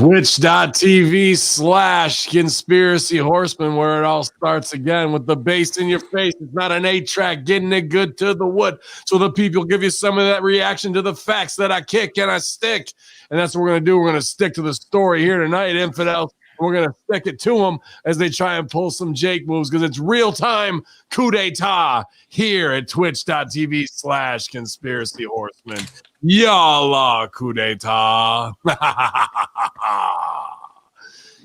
Twitch.tv/conspiracy horseman, where it all starts again with the bass in your face. It's not an 8-track, getting it good to the wood. So the people give you some of that reaction to the facts that I kick and I stick. And that's what we're going to do. We're going to stick to the story here tonight, infidels. We're going to stick it to them as they try and pull some Jake moves because it's real-time coup d'etat here at twitch.tv/conspiracy horseman. Yalla, coup d'etat.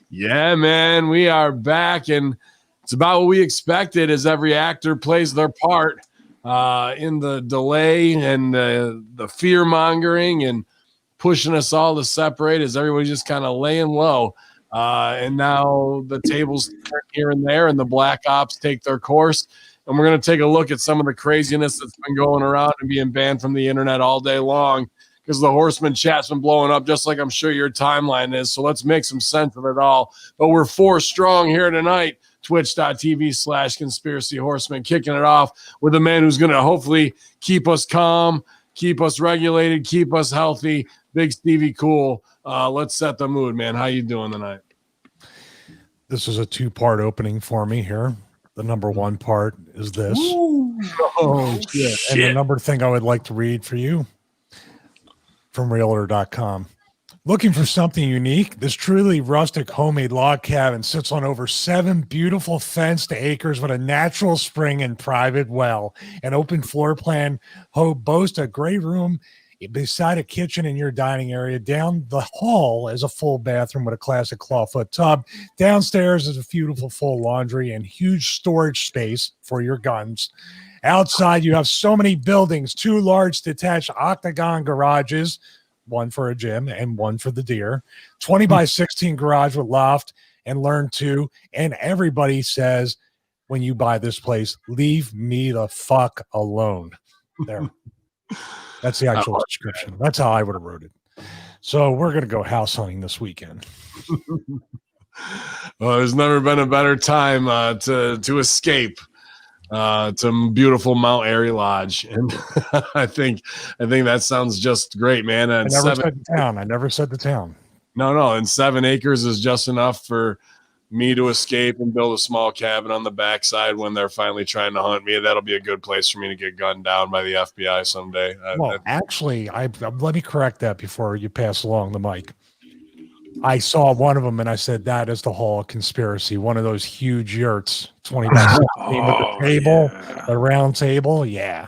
Yeah, man, we are back, and it's about what we expected as every actor plays their part in the delay and the fear-mongering and pushing us all to separate as everybody's just kind of laying low. And now the tables turn here and there, and the black ops take their course. And we're going to take a look at some of the craziness that's been going around and being banned from the internet all day long because the Horseman chat's been blowing up, just like I'm sure your timeline is. So let's make some sense of it all. But we're 4 strong here tonight. Twitch.tv/conspiracy horseman, kicking it off with a man who's going to hopefully keep us calm, keep us regulated, keep us healthy. Big Stevie Cool. Let's set the mood, man. How you doing tonight? This is a 2-part opening for me here. The number 1 part is this. Ooh. Oh, shit. And the number thing I would like to read for you from realtor.com. Looking for something unique? This truly rustic homemade log cabin sits on over 7 beautiful fenced acres with a natural spring and private well. An open floor plan boasts a great room beside a kitchen in your dining area. Down the hall is a full bathroom with a classic clawfoot tub. Downstairs is a beautiful full laundry and huge storage space for your guns. Outside, you have so many buildings, 2 large detached octagon garages, one for a gym and one for the deer, 20 by 16 garage with loft and learn to. And everybody says, when you buy this place, leave me the fuck alone. There. That's the actual description. That's how I would have wrote it. So we're going to go house hunting this weekend. Well, there's never been a better time to escape to beautiful Mount Airy Lodge, and I think that sounds just great, man. And I never said the town. No, and 7 acres is just enough for me to escape and build a small cabin on the backside when they're finally trying to hunt me. That'll be a good place for me to get gunned down by the FBI someday. Actually, let me correct that before you pass along the mic. I saw one of them and I said, that is the Hall of Conspiracy. One of those huge yurts, 20 by 16 with the table, the round table. Yeah.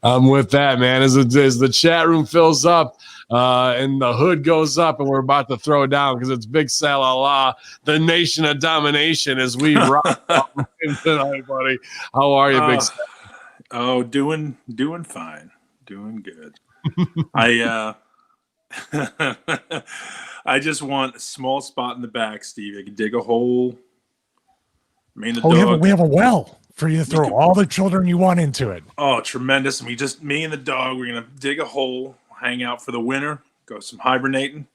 I'm with that, man. As the chat room fills up and the hood goes up and we're about to throw down because it's Big Salala, the nation of domination as we rock tonight, buddy. How are you, Big Sal? Oh, doing fine. Doing good. I just want a small spot in the back, Steve. I can dig a hole. Me and the dog. We have a well for you to throw all the children you want into it. Oh, tremendous. Me and the dog, we're going to dig a hole, hang out for the winter, go some hibernating.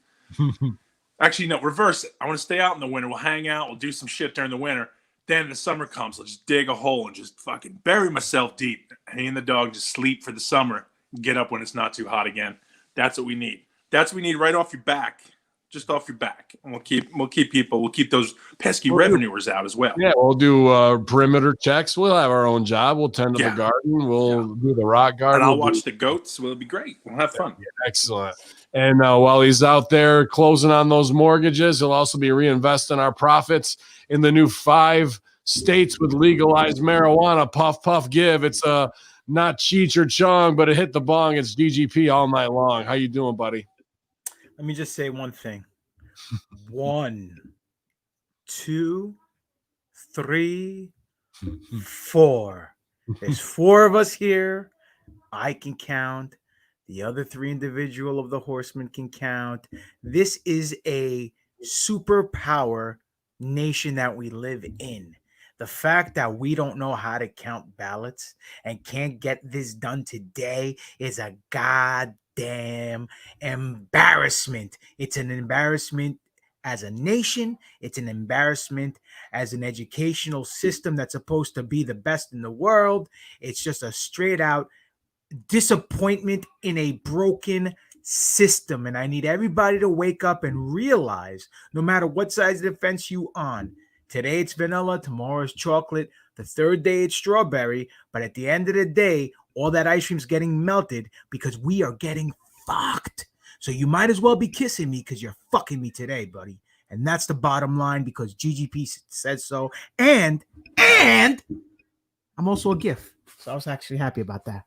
Actually, no, reverse it. I want to stay out in the winter. We'll hang out. We'll do some shit during the winter. Then the summer comes. I'll just dig a hole and just fucking bury myself deep. Me and the dog just sleep for the summer. Get up when it's not too hot again. That's what we need. That's what we need right off your back, just off your back, and we'll keep those pesky revenuers out as well. Yeah, we'll do perimeter checks. We'll have our own job. We'll tend to the garden. We'll do the rock garden. And I'll watch the goats. It'll be great. We'll have fun. Yeah, excellent. And while he's out there closing on those mortgages, he'll also be reinvesting our profits in the new 5 states with legalized marijuana. Puff, puff, give. It's not Cheech or Chong, but it hit the bong. It's DGP all night long. How you doing, buddy? Let me just say one thing. 1, 2, 3, 4. There's 4 of us here. I can count. The other 3 individual of the Horsemen can count. This is a superpower nation that we live in. The fact that we don't know how to count ballots and can't get this done today is a goddamn embarrassment. It's an embarrassment as a nation. It's an embarrassment as an educational system that's supposed to be the best in the world. It's just a straight out disappointment in a broken system. And I need everybody to wake up and realize, no matter what side of the fence you on, today it's vanilla, tomorrow it's chocolate, the third day it's strawberry. But at the end of the day, all that ice cream's getting melted because we are getting fucked. So you might as well be kissing me because you're fucking me today, buddy. And that's the bottom line because GGP says so. And I'm also a GIF. So I was actually happy about that.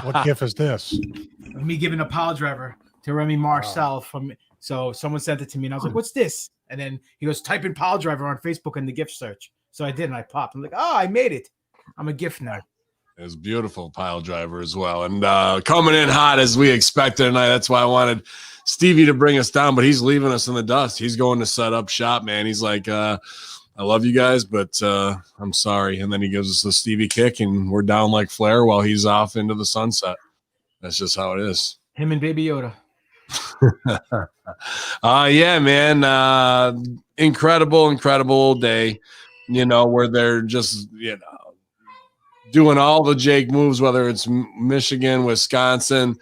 What GIF is this? Me giving a pile driver to Remy Marcel so someone sent it to me and I was like, what's this? And then he goes, type in pile driver on Facebook in the GIF search. So I did and I popped. I'm like, oh, I made it. I'm a GIF now. It was beautiful pile driver as well. And coming in hot as we expected tonight. That's why I wanted Stevie to bring us down, but he's leaving us in the dust. He's going to set up shop, man. He's like, I love you guys, but I'm sorry. And then he gives us the Stevie kick, and we're down like Flair while he's off into the sunset. That's just how it is. Him and Baby Yoda. Yeah, man. Incredible day, where they're just, doing all the Jake moves, whether it's Michigan, Wisconsin,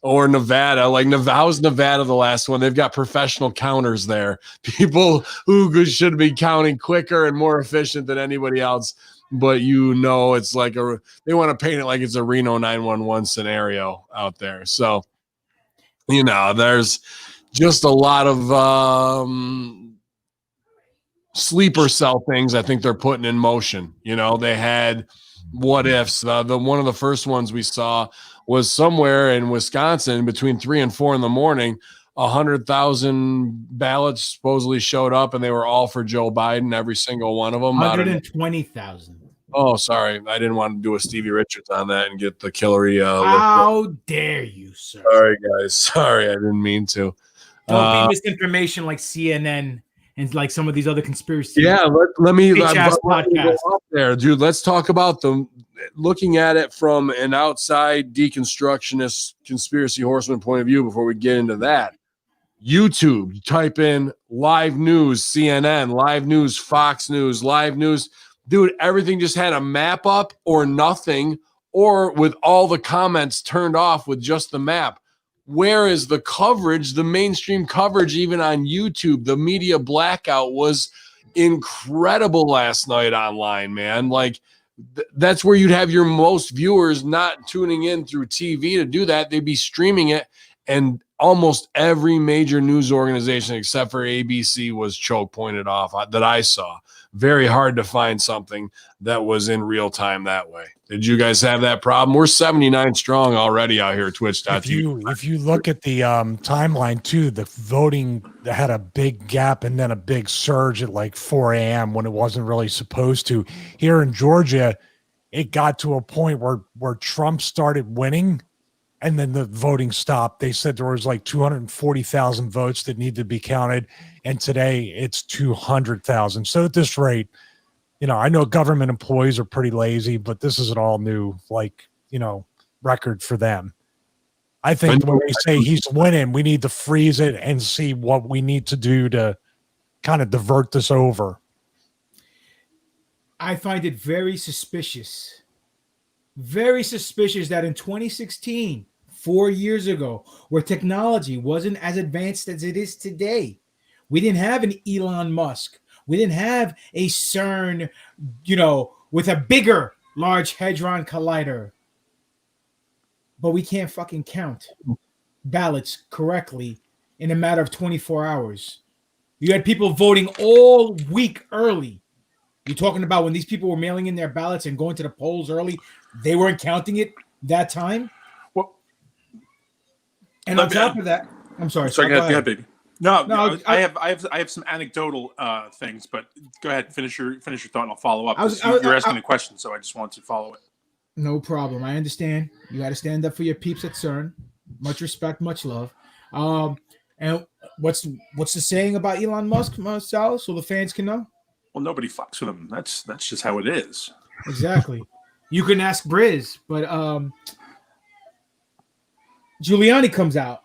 or Nevada. Like, how's Nevada the last one? They've got professional counters there. People who should be counting quicker and more efficient than anybody else. But it's like they want to paint it like it's a Reno 911 scenario out there. So, there's just a lot of sleeper cell things I think they're putting in motion. They had what ifs. One of the first ones we saw was somewhere in Wisconsin between 3 and 4 in the morning. 100,000 ballots supposedly showed up, and they were all for Joe Biden. Every single one of them. 120,000. Oh, sorry, I didn't want to do a Stevie Richards on that and get the Killery. How dare you, sir? Sorry, guys. Sorry, I didn't mean to. Don't be misinformation like CNN and like some of these other conspiracy. Yeah, let me podcast up there, dude. Let's talk about them. Looking at it from an outside deconstructionist conspiracy horseman point of view before we get into that. YouTube, type in live news, CNN, live news, Fox News, live news. Dude, everything just had a map up or nothing, or with all the comments turned off with just the map. Where is the coverage, the mainstream coverage, even on YouTube? The media blackout was incredible last night online, man. Like, that's where you'd have your most viewers not tuning in through TV to do that. They'd be streaming it, and almost every major news organization except for ABC was choke pointed off that I saw. Very hard to find something that was in real time that way. Did you guys have that problem? We're 79 strong already out here at Twitch.tv. If you look at the timeline too, the voting had a big gap and then a big surge at like 4 a.m. when it wasn't really supposed to. Here in Georgia, it got to a point where Trump started winning and then the voting stopped. They said there was like 240,000 votes that need to be counted, and today it's 200,000. So at this rate, I know government employees are pretty lazy, but this is an all new, record for them. I think when they say he's winning, we need to freeze it and see what we need to do to kind of divert this over. I find it very suspicious that in 2016, 4 years ago, where technology wasn't as advanced as it is today, we didn't have an Elon Musk. We didn't have a CERN, with a bigger Large Hadron Collider. But we can't fucking count ballots correctly in a matter of 24 hours. You had people voting all week early. You're talking about when these people were mailing in their ballots and going to the polls early, they weren't counting it that time? Well, and on top of that, I'm sorry. Go ahead, baby. No, I have some anecdotal things, but go ahead, finish your thought, and I'll follow up. You're asking a question, so I just wanted to follow it. No problem. I understand. You got to stand up for your peeps at CERN. Much respect, much love. And what's the saying about Elon Musk, Marcel, so the fans can know? Well, nobody fucks with him. That's just how it is. Exactly. You can ask Briz, but Giuliani comes out,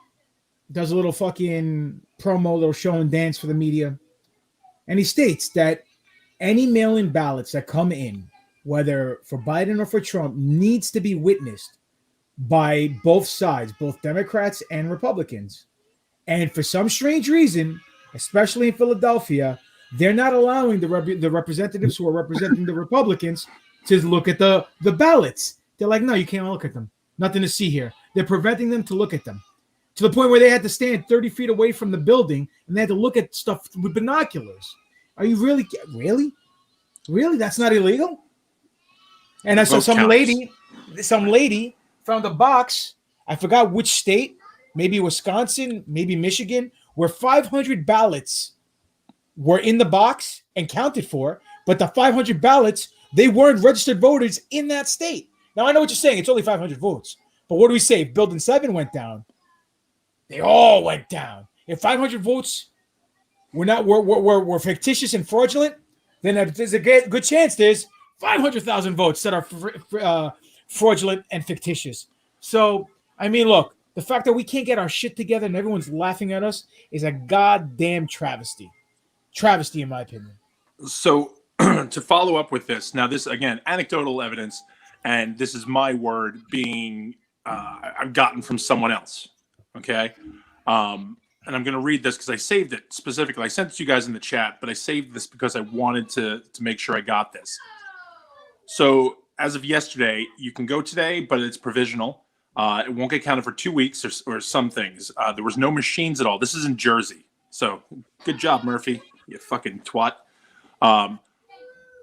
does a little fucking promo, little show and dance for the media, and he states that any mail-in ballots that come in, whether for Biden or for Trump, needs to be witnessed by both sides, both Democrats and Republicans. And for some strange reason, especially in Philadelphia, they're not allowing the representatives who are representing the Republicans to look at the ballots. They're like, no, you can't look at them. Nothing to see here. They're preventing them to look at them to the point where they had to stand 30 feet away from the building and they had to look at stuff with binoculars. Are you really? That's not illegal? And I saw some lady found a box. I forgot which state, maybe Wisconsin, maybe Michigan, where 500 ballots were in the box and counted for, but the 500 ballots, they weren't registered voters in that state. Now, I know what you're saying. It's only 500 votes. But what do we say? If Building 7 went down, they all went down. If 500 votes were fictitious and fraudulent, then there's a good chance there's 500,000 votes that are fraudulent and fictitious. So, I mean, look, the fact that we can't get our shit together and everyone's laughing at us is a goddamn travesty. Travesty, in my opinion. So, to follow up with this, now this, again, anecdotal evidence, and this is my word being I've gotten from someone else, okay? And I'm going to read this because I saved it specifically. I sent it to you guys in the chat, but I saved this because I wanted to make sure I got this. So as of yesterday, you can go today, but it's provisional. It won't get counted for 2 weeks or some things. There was no machines at all. This is in Jersey. So good job, Murphy, you fucking twat.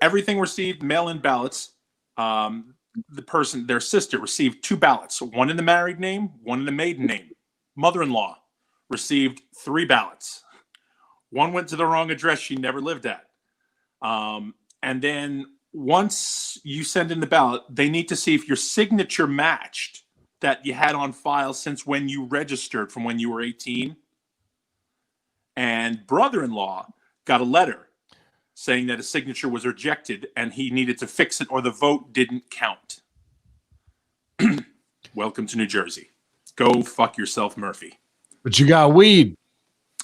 Everything received mail-in ballots. Their sister received 2 ballots, one in the married name, one in the maiden name. Mother-in-law received 3 ballots. One went to the wrong address she never lived at. And then once you send in the ballot, they need to see if your signature matched that you had on file since when you registered from when you were 18. And brother-in-law got a letter saying that his signature was rejected and he needed to fix it or the vote didn't count. Welcome to New Jersey. Go fuck yourself, Murphy. But you got weed.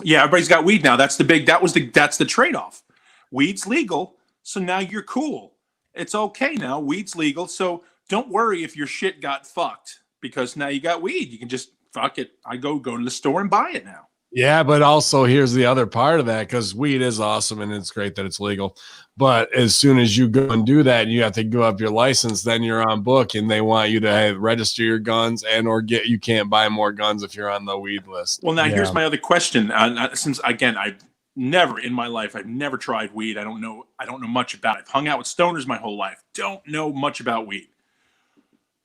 Yeah, everybody's got weed now. That's the trade-off. Weed's legal, so now you're cool. It's okay now. Weed's legal, so don't worry if your shit got fucked because now you got weed. You can just fuck it. I go to the store and buy it now. Yeah, but also here's the other part of that, because weed is awesome and it's great that it's legal. But as soon as you go and do that, and you have to give up your license, then you're on book, and they want you to register your guns you can't buy more guns if you're on the weed list. Well, now here's my other question. Since again, I've never tried weed. I don't know much about it. I've hung out with stoners my whole life. Don't know much about weed.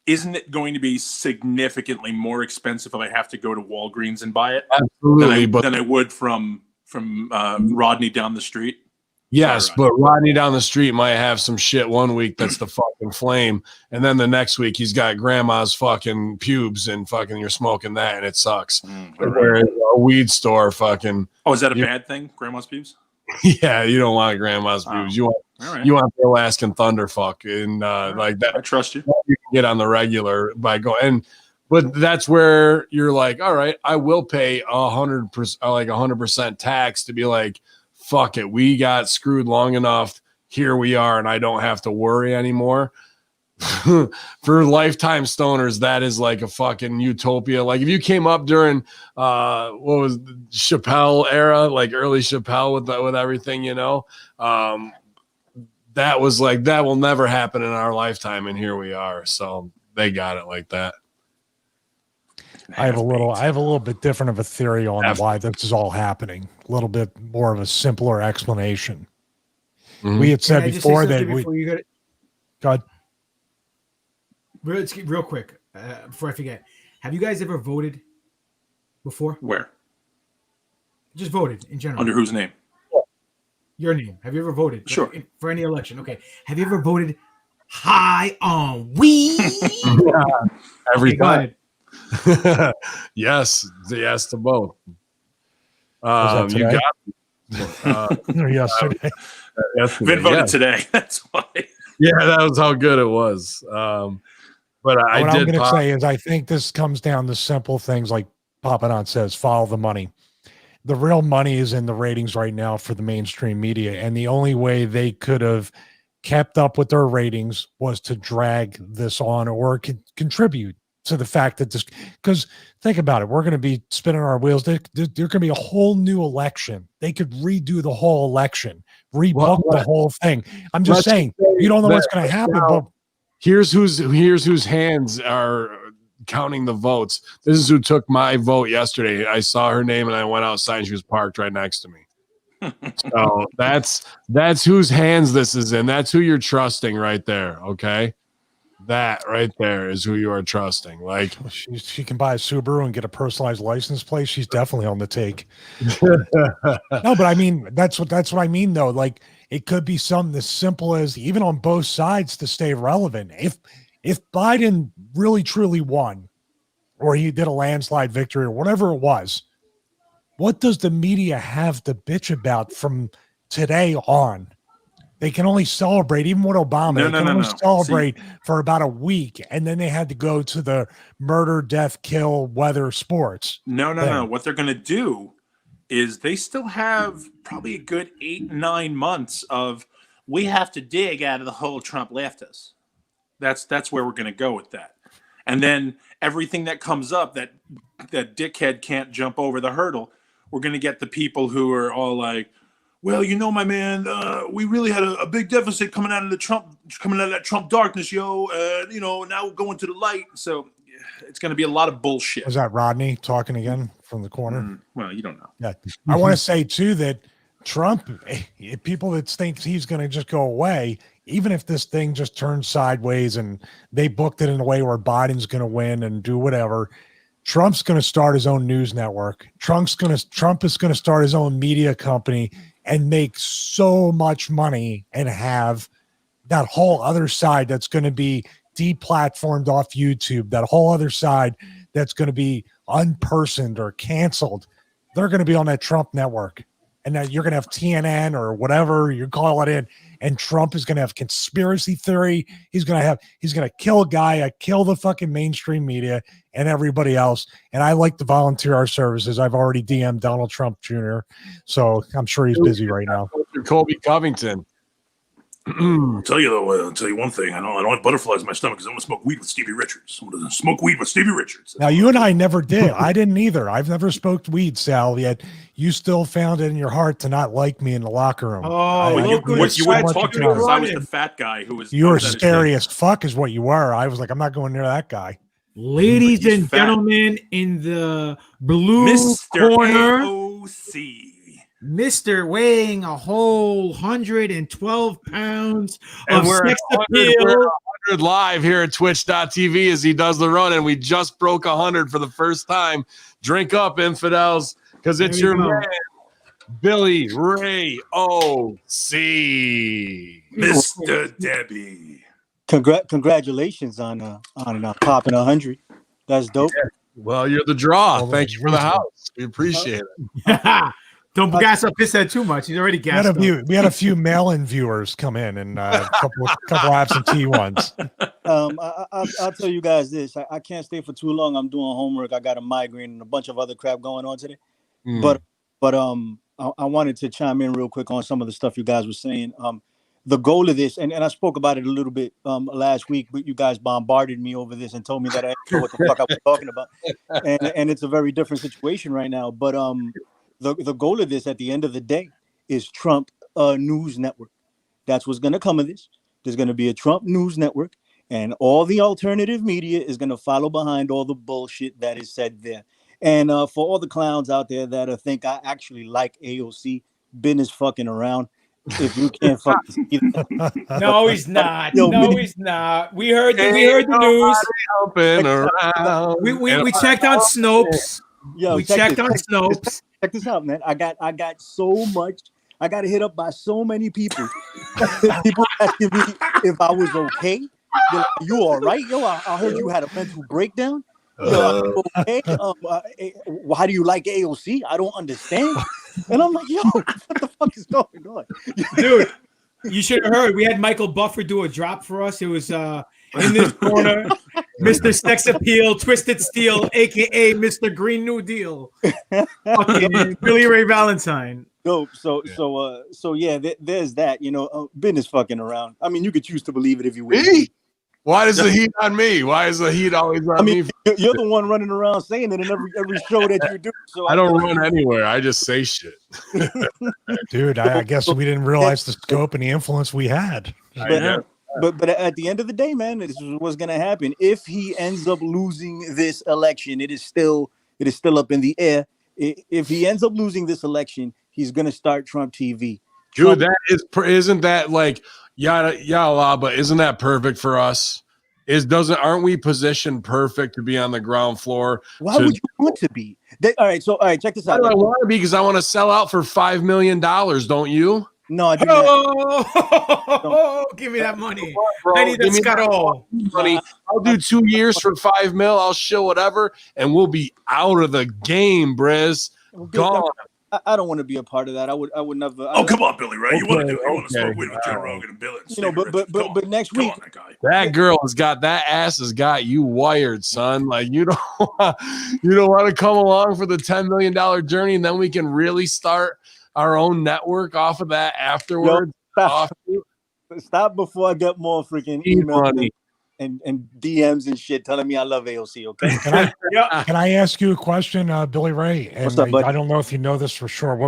Isn't it going to be significantly more expensive if I have to go to Walgreens and buy it? Absolutely, than I would from Rodney down the street? Yes, Sorry, but Rodney down the street might have some shit one week that's the fucking flame, and then the next week he's got grandma's fucking pubes and fucking you're smoking that and it sucks. Whereas a weed store fucking... Oh, is that a bad thing, grandma's pubes? Yeah, you don't want grandma's pubes. You want the Alaskan Thunderfuck and like that. I trust you. You can get on the regular by going, but that's where you're like, all right, I will pay 100% tax to be like, fuck it, we got screwed long enough. Here we are, and I don't have to worry anymore. For lifetime stoners, that is like a fucking utopia. Like if you came up during what was the Chappelle era, like early Chappelle with everything, that was like that will never happen in our lifetime, and here we are. So they got it like that. I have a little bit different of a theory on why this is all happening. A little bit more of a simpler explanation. Mm-hmm. We had said before that God. Real quick, before I forget, have you guys ever voted before? Where? Just voted in general. Under whose name? Your name. Have you ever voted? Sure. For any election? Okay. Have you ever voted high on weed? Every time. Yes to both. You got yesterday. Vin voted today. That's why. Yeah, that was how good it was. But what I'm going to say is I think this comes down to simple things like Papadon says, follow the money. The real money is in the ratings right now for the mainstream media. And the only way they could have kept up with their ratings was to drag this on or contribute to the fact that this, because think about it, we're going to be spinning our wheels. There going to be a whole new election. They could redo the whole election, rebook the whole thing. I'm just saying, you don't know what's going to happen. But here's whose hands are counting the votes. This is who took my vote yesterday. I saw her name and I went outside and she was parked right next to me. So that's whose hands this is in. That's who you're trusting right there. Okay. That right there is who you are trusting. Like she can buy a Subaru and get a personalized license plate. She's definitely on the take. No, but I mean, that's what I mean though. Like it could be something as simple as even on both sides to stay relevant. If Biden really truly won, or he did a landslide victory or whatever it was, what does the media have to bitch about from today on? They can only celebrate, even with Obama, they can only celebrate for about a week, and then they had to go to the murder, death, kill, weather, sports. No. What they're going to do is they still have probably a good 8-9 months of we have to dig out of the hole Trump left us. That's where we're going to go with that. And then everything that comes up that dickhead can't jump over the hurdle, we're going to get the people who are all like, well, my man, we really had a big deficit coming out of that Trump darkness, yo. Now we're going to the light. So it's going to be a lot of bullshit. Was that Rodney talking again from the corner? Well, you don't know. Yeah. I want to say too that Trump, people that think he's going to just go away, even if this thing just turns sideways and they booked it in a way where Biden's going to win and do whatever, Trump's going to start his own news network. Trump is going to start his own media company and make so much money and have that whole other side that's going to be deplatformed off YouTube, that whole other side that's going to be unpersoned or canceled. They're going to be on that Trump network. And that you're going to have TNN or whatever you call it in. And Trump is going to have conspiracy theory. He's going to kill a guy, kill the fucking mainstream media and everybody else. And I like to volunteer our services. I've already DM'd Donald Trump Jr. So I'm sure he's busy right now. Colby Covington. I'll tell you one thing. I don't have butterflies in my stomach because I want to smoke weed with Stevie Richards. I'm going to smoke weed with Stevie Richards. Now, you and I never did. I didn't either. I've never smoked weed, Sal, yet you still found it in your heart to not like me in the locker room. You wouldn't talk to me because I was the fat guy who was. You were scary as fuck is what you were. I was like, I'm not going near that guy. Ladies and gentlemen, in the blue Mr. corner, AOC. Mr. weighing a whole 112 pounds of we're sex at appeal. 100 live here at twitch.tv as he does the run, and we just broke 100 for the first time. Drink up, infidels, because it's your man, Billy Ray O.C. Mr. Debbie. Congratulations on popping 100. That's dope. Yeah. Well, you're the draw. Thank you for the house. We appreciate it. Don't gas up his head too much. He's already gassed up. We had a few mail-in viewers come in and a couple absentee ones. I'll tell you guys this. I can't stay for too long. I'm doing homework. I got a migraine and a bunch of other crap going on today. But I wanted to chime in real quick on some of the stuff you guys were saying. The goal of this, and I spoke about it a little bit last week, but you guys bombarded me over this and told me that I didn't know what the fuck I was talking about. And it's a very different situation right now. But the goal of this at the end of the day is Trump News Network. That's what's going to come of this. There's going to be a Trump News Network, and all the alternative media is going to follow behind all the bullshit that is said there. And for all the clowns out there that think I actually like AOC, business fucking around. If you can't fucking see that. No, he's not. He's not. We heard the news. We checked on Snopes. Yo, checked on Snopes. Check this out, man. I got so much. I got hit up by so many people. People asking me if I was okay. They're like, you all right? Yo, I heard you had a mental breakdown. Yo, okay? How do you like AOC? I don't understand. And I'm like, yo, what the fuck is going on? Dude, you should have heard. We had Michael Buffer do a drop for us. It was in this corner, Mr. Sex Appeal, Twisted Steel, a.k.a. Mr. Green New Deal. Fucking Billy Ray Valentine. Dope. So yeah, there's that, business fucking around. I mean, you could choose to believe it if you wish. Why does the heat on me? Why is the heat always on me? You're the one running around saying it in every show that you do. So I don't run anywhere. I just say shit. Dude, I guess we didn't realize the scope and the influence we had. But at the end of the day, man, this is what's gonna happen. If he ends up losing this election, it is still up in the air. If he ends up losing this election, he's gonna start Trump TV. Dude, isn't that like yada, but isn't that perfect for us? Aren't we positioned perfect to be on the ground floor? Why would you want to be? All right, check this out. I want to be because I want to sell out for $5 million, don't you? No, I do not. Oh, give me that money. I need that scuttle. Money. I'll do 2 years for $5 million. I'll show whatever, and we'll be out of the game, Briz. Gone. I don't want to be a part of that. I would never. Come on, Billy Ray. You want to smoke weed with Joe Rogan and Billy? But next week, that girl has got that ass has got you wired, son. Like you don't want to come along for the $10 million journey, and then we can really start our own network off of that afterwards. Stop before I get more freaking emails and DMs and shit telling me I love AOC. Okay. Can I ask you a question, Billy Ray? And What's up, buddy? I don't know if you know this for sure.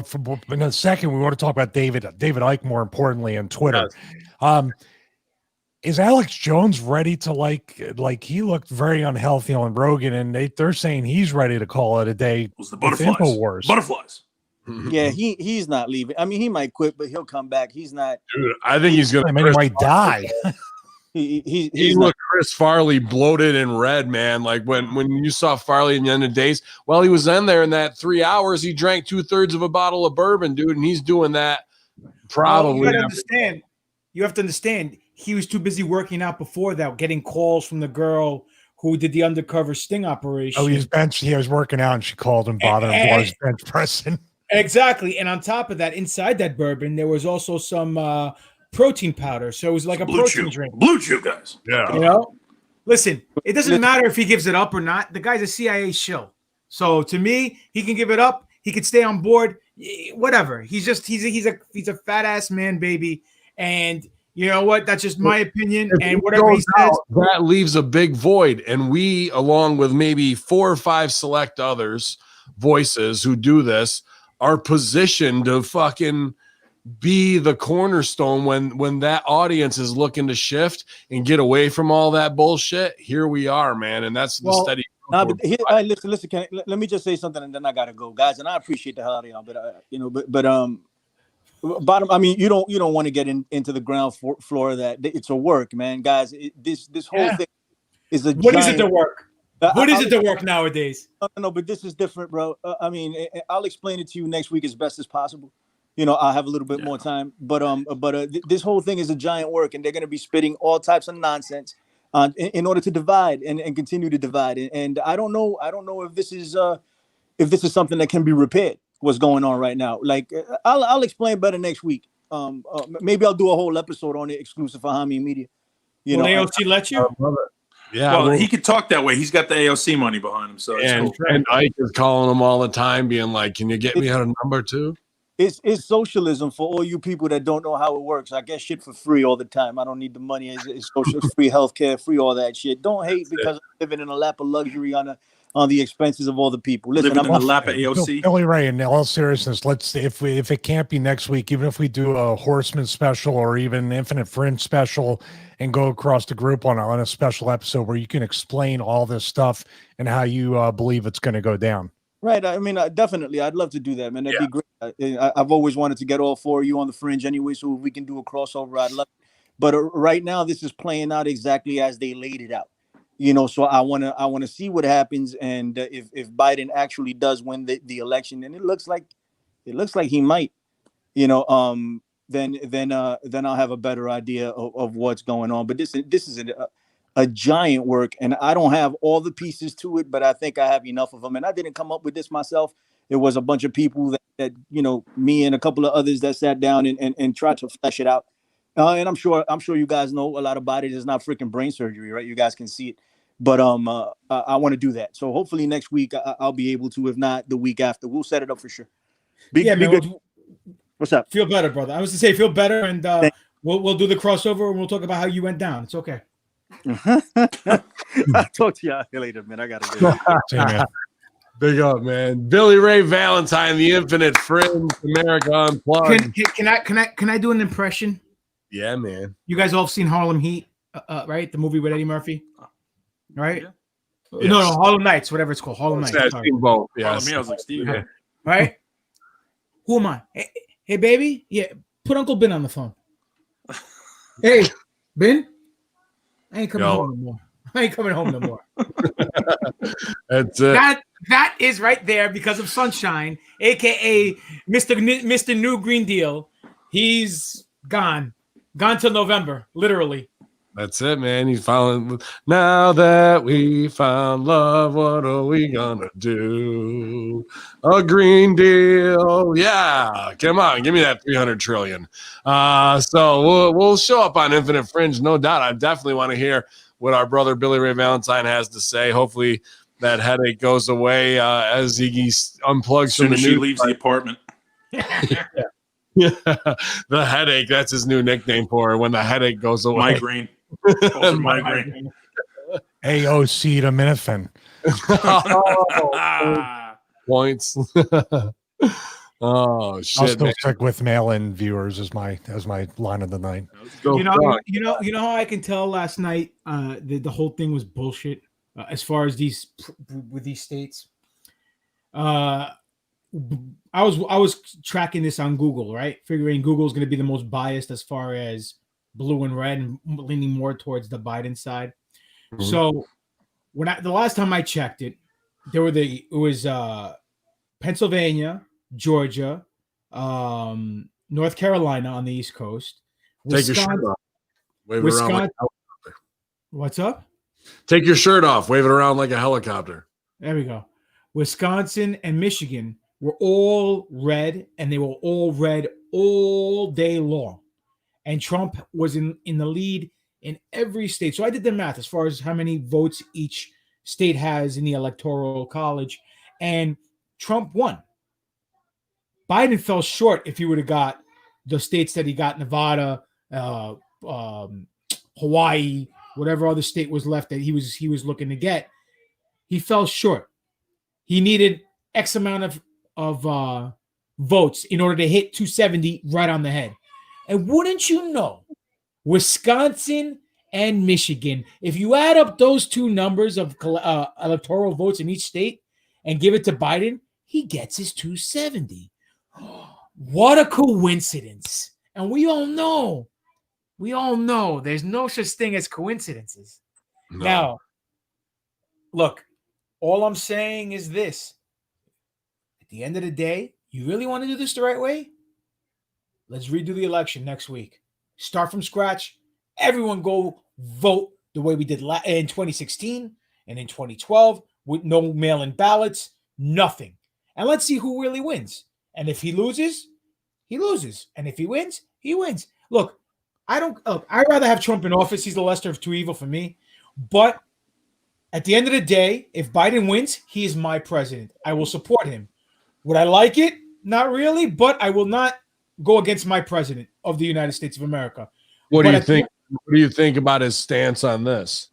In a second, we want to talk about David Icke more importantly on Twitter. Is Alex Jones ready to like he looked very unhealthy on Rogan, and they're saying he's ready to call it a day. It was the butterflies. Butterflies. Yeah, he's not leaving. I mean, he might quit, but he'll come back. He's not. Dude, I think he's gonna. I mean, he might die. He looked Chris Farley bloated and red, man. Like when you saw Farley in the end of days, well, he was in there in that 3 hours. He drank 2/3 of a bottle of bourbon, dude, and he's doing that probably. You have to understand. He was too busy working out before that, getting calls from the girl who did the undercover sting operation. Oh, he was working out, and she called him, bothering him while he was bench pressing. Exactly, and on top of that, inside that bourbon, there was also some protein powder, so it was like a protein drink. Blue Chew, guys. Yeah. You know, listen, it doesn't matter if he gives it up or not. The guy's a CIA shill. So to me, he can give it up. He could stay on board. Whatever. He's a fat ass man, baby. And you know what? That's just my opinion. And whatever he says, that leaves a big void. And we, along with maybe 4 or 5 select others, voices who do this, are positioned to fucking be the cornerstone when that audience is looking to shift and get away from all that bullshit. Here we are, man, and that's the steady. Listen. Let me just say something, and then I gotta go, guys. And I appreciate the hell out of y'all, but bottom. I mean, you don't want to get into the ground floor of that. It's a work, man, guys. This whole thing is a. What is it to work? What is it to work nowadays? No, but this is different, bro. I mean, I'll explain it to you next week as best as possible. I'll have a little bit more time, but this whole thing is a giant work, and they're going to be spitting all types of nonsense in order to divide and continue to divide. And I don't know if this is something that can be repaired. What's going on right now? Like I'll explain better next week. Maybe I'll do a whole episode on it exclusive for Hami Media. Will AOC let you? Yeah, well, he could talk that way. He's got the AOC money behind him, so and Ike is calling him all the time, being like, "Can you get me out a number 2?" It's socialism for all you people that don't know how it works. I get shit for free all the time. I don't need the money. It's social, free healthcare, free all that shit. Don't hate because I'm living in a lap of luxury on the expenses of all the people. Listen, living in the lap of AOC. Billy Ray, in all seriousness, let's if it can't be next week, even if we do a Horseman special or even Infinite Fringe special and go across the group on a special episode where you can explain all this stuff and how you believe it's going to go down. Right. I mean, definitely. I'd love to do that, man. That'd be great. I've always wanted to get all 4 of you on the Fringe anyway, so if we can do a crossover, I'd love it. But right now, this is playing out exactly as they laid it out. So I want to see what happens, and if Biden actually does win the election, and it looks like he might, then I'll have a better idea of what's going on. But this is a giant work, and I don't have all the pieces to it, but I think I have enough of them. And I didn't come up with this myself. It was a bunch of people that me and a couple of others that sat down and tried to flesh it out. And I'm sure you guys know a lot about it. It's not freaking brain surgery, right? You guys can see it. But I want to do that. So hopefully next week I'll be able to. If not, the week after, we'll set it up for sure. Be good. What's up? Feel better, brother. I was to say feel better, and we'll do the crossover and we'll talk about how you went down. It's okay. I'll talk to y'all later, man. I gotta go. See you, man. Big up, man. Billy Ray Valentine, the Infinite Fringe, America Unplugged. Can I do an impression? Yeah, man. You guys all have seen Harlem Heat, right? The movie with Eddie Murphy, right? Yeah. Yes. No, Harlem Nights, whatever it's called, Harlem Nights. I've Sorry. seen both. I Yes. was like, Steve. Yeah. Right? Who am I? Hey, baby. Yeah, put Uncle Ben on the phone. Hey, Ben. I ain't coming home no more. I ain't coming home no more. That's it. That is right there because of Sunshine, aka Mr. New Green Deal. He's gone till November, literally. That's it, man. He's found. Now that we found love, what are we gonna do? A Green Deal, yeah. Come on, give me that 300 trillion. So we'll show up on Infinite Fringe, no doubt. I definitely want to hear what our brother Billy Ray Valentine has to say. Hopefully, that headache goes away as he unplugs As soon from as the she news. leaves the apartment. Yeah, the headache. That's his new nickname for her when the headache goes away. Migraine. Also migraine. AOC Oh, points. Oh I'll shit! still Man. stick with mail-in viewers as my line of the night. Go You know front. how I can tell last night the whole thing was bullshit as far as these states. I was tracking this on Google, right? Figuring Google's going to be the most biased as far as blue and red, and leaning more towards the Biden side. Mhm. So the last time I checked it, it was Pennsylvania, Georgia, North Carolina on the East Coast. Take your shirt off. Wave it around like a helicopter. What's up? Take your shirt off. Wave it around like a helicopter. There we go. Wisconsin and Michigan were all red, and they were all red all day long. And Trump was in the lead in every state. So I did the math as far as how many votes each state has in the Electoral College, and Trump won. Biden fell short if he would have got the states that he got, Nevada, Hawaii, whatever other state was left that he was looking to get. He fell short. He needed X amount of votes in order to hit 270 right on the head. And wouldn't you know, Wisconsin and Michigan, if you add up those two numbers of electoral votes in each state and give it to Biden, he gets his 270. What a coincidence. And we all know there's no such thing as coincidences. No. Now, look, all I'm saying is this. At the end of the day, you really want to do this the right way? Let's redo the election next week. Start from scratch. Everyone go vote the way we did in 2016 and in 2012 with no mail-in ballots, nothing. And let's see who really wins. And if he loses, he loses. And if he wins, he wins. Look, I'd rather have Trump in office. He's the lesser of two evil for me. But at the end of the day, if Biden wins, he is my president. I will support him. Would I like it? Not really, but I will not go against my president of the United States of America. What do But you think? What do you think about his stance on this?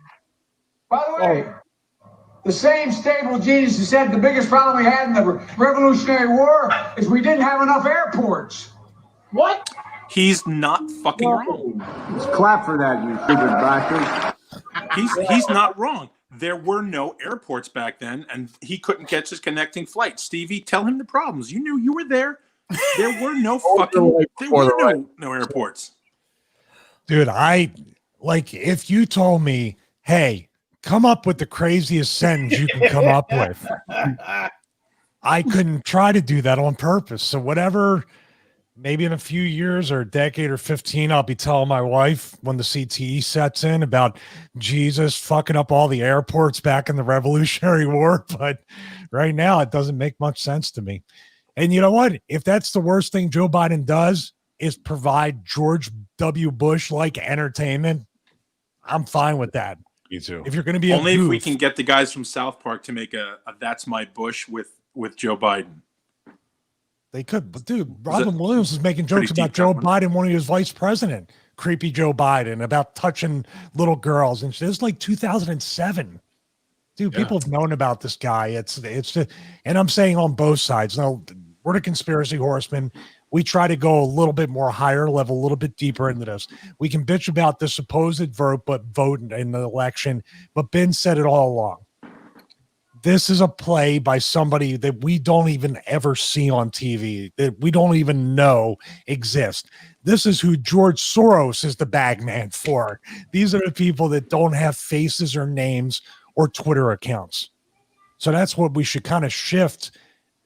By the way, the same stable genius who said the biggest problem we had in the Revolutionary War is we didn't have enough airports. What? He's not fucking wrong. Let's clap for that, you stupid bastard. He's not wrong. There were no airports back then, and he couldn't catch his connecting flight. Stevie, tell him the problems. You knew, you were there. There were no fucking no airports. Dude, if you told me, hey, come up with the craziest sentence you can come up with, I couldn't try to do that on purpose. So whatever, maybe in a few years or a decade or 15, I'll be telling my wife when the CTE sets in about Jesus fucking up all the airports back in the Revolutionary War. But right now, it doesn't make much sense to me. And you know what? If that's the worst thing Joe Biden does is provide George W. Bush-like entertainment, I'm fine with that. Me too. If you're going to be Only a goof, if we can get the guys from South Park to make a "That's My Bush" with Joe Biden. they could. But dude, Robin Williams is making jokes pretty about deep, Joe that one. Biden when he was vice president. creepy Joe Biden, about touching little girls, and this is like 2007. Dude, people have known about this guy. It's and I'm saying on both sides. Now, we're the conspiracy horsemen. We try to go a little bit more higher level, a little bit deeper into this. We can bitch about the supposed vote in the election, but Ben said it all along. This is a play by somebody that we don't even ever see on TV, that we don't even know exist. This is who George Soros is the bag man for. These are the people that don't have faces or names or Twitter accounts. So that's what we should kind of shift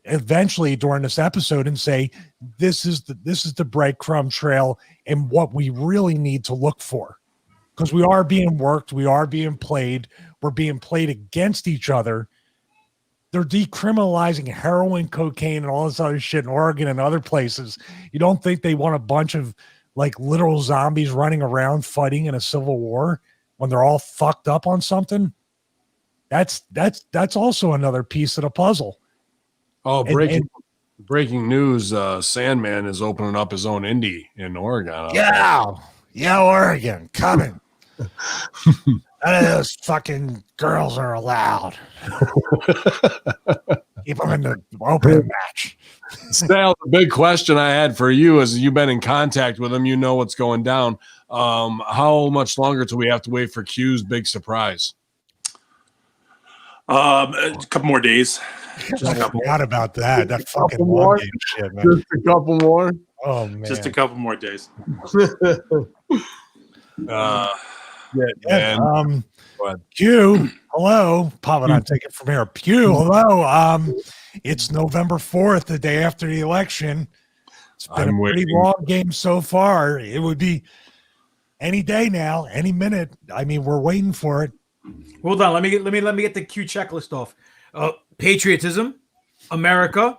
eventually during this episode and say, this is the breadcrumb trail and what we really need to look for. Because we are being worked, we are being played, we're being played against each other. They're decriminalizing heroin, cocaine, and all this other shit in Oregon and other places. You don't think they want a bunch of like literal zombies running around fighting in a civil war when they're all fucked up on something? That's also another piece of the puzzle. Oh, breaking news! Sandman is opening up his own indie in Oregon. Yeah, Oregon coming. None of those fucking girls are allowed. Keep them in the open match. Sal, the big question I had for you is you've been in contact with him. You know what's going down. How much longer till we have to wait for Q's big surprise? A couple more days. I forgot about that. That fucking more game shit, man. Just a couple more. Oh man, Just a couple more days. Man. Q, hello. Pop and I take it from here. Q, hello. It's November 4th, the day after the election. It's been a pretty long game so far. It would be any day now, any minute. I mean, we're waiting for it. Hold on, let me get the Q checklist off. Patriotism, America,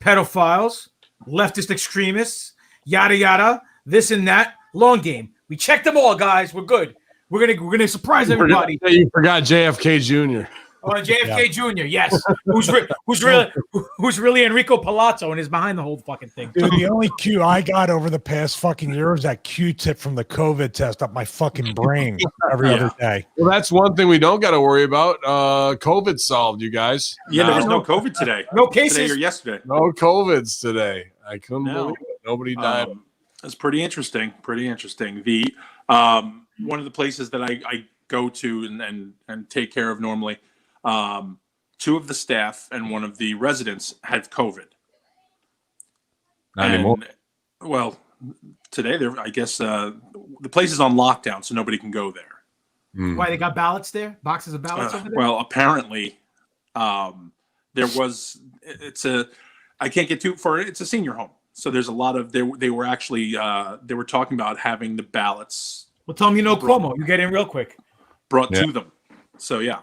pedophiles, leftist extremists, yada yada, this and that. Long game. We checked them all, guys. We're good. We're gonna surprise everybody. You forgot JFK Jr. Oh, JFK Jr. Yes, who's really Enrico Palazzo and is behind the whole fucking thing. Dude, the only Q I got over the past fucking year was that Q-tip from the COVID test up my fucking brain every other day. Well, that's one thing we don't got to worry about. COVID solved, you guys. Yeah, there was no COVID today. No cases. Today or yesterday. No COVIDs today. I couldn't believe it. Nobody died. It's pretty interesting. Pretty interesting. The one of the places that I go to and take care of normally. Two of the staff and one of the residents had COVID. Not anymore. Well, today I guess the place is on lockdown, so nobody can go there. Why, they got ballots there? Boxes of ballots over there? Well, apparently, there was. I can't get too far. It's a senior home, so there's a lot of. They were actually they were talking about having the ballots. Well, tell them you know Cuomo. You get in real quick. Brought to them. So yeah.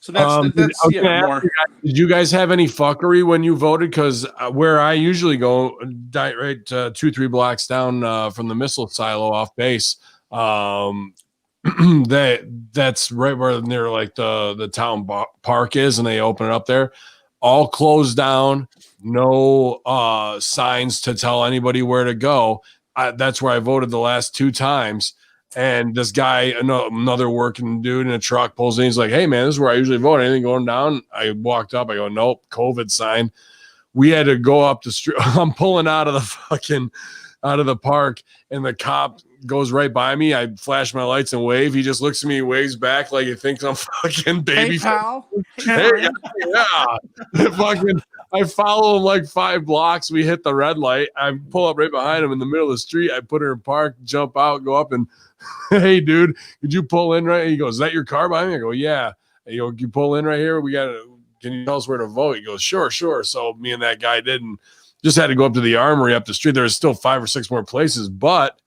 So that's more. Did you guys have any fuckery when you voted? Because where I usually go, right 2-3 blocks down from the missile silo off base, that's right where near like the town park is, and they open it up there. All closed down, no signs to tell anybody where to go. That's where I voted the last 2 times. And this guy, another working dude in a truck, pulls in. He's like, "Hey, man, this is where I usually vote. Anything going down?" I walked up. I go, "Nope, COVID sign." We had to go up the street. I'm pulling out of the park, and the cop goes right by me. I flash my lights and wave. He just looks at me, waves back like he thinks I'm fucking baby. Hey, pal. Hey, yeah. I follow him like 5 blocks. We hit the red light. I pull up right behind him in the middle of the street. I put her in park, jump out, go up and, "Hey, dude, could you pull in right?" He goes, "Is that your car behind me?" I go, "Yeah." You pull in right here. Can you tell us where to vote? He goes, Sure. So me and that guy just had to go up to the armory up the street. There's still 5 or 6 more places, but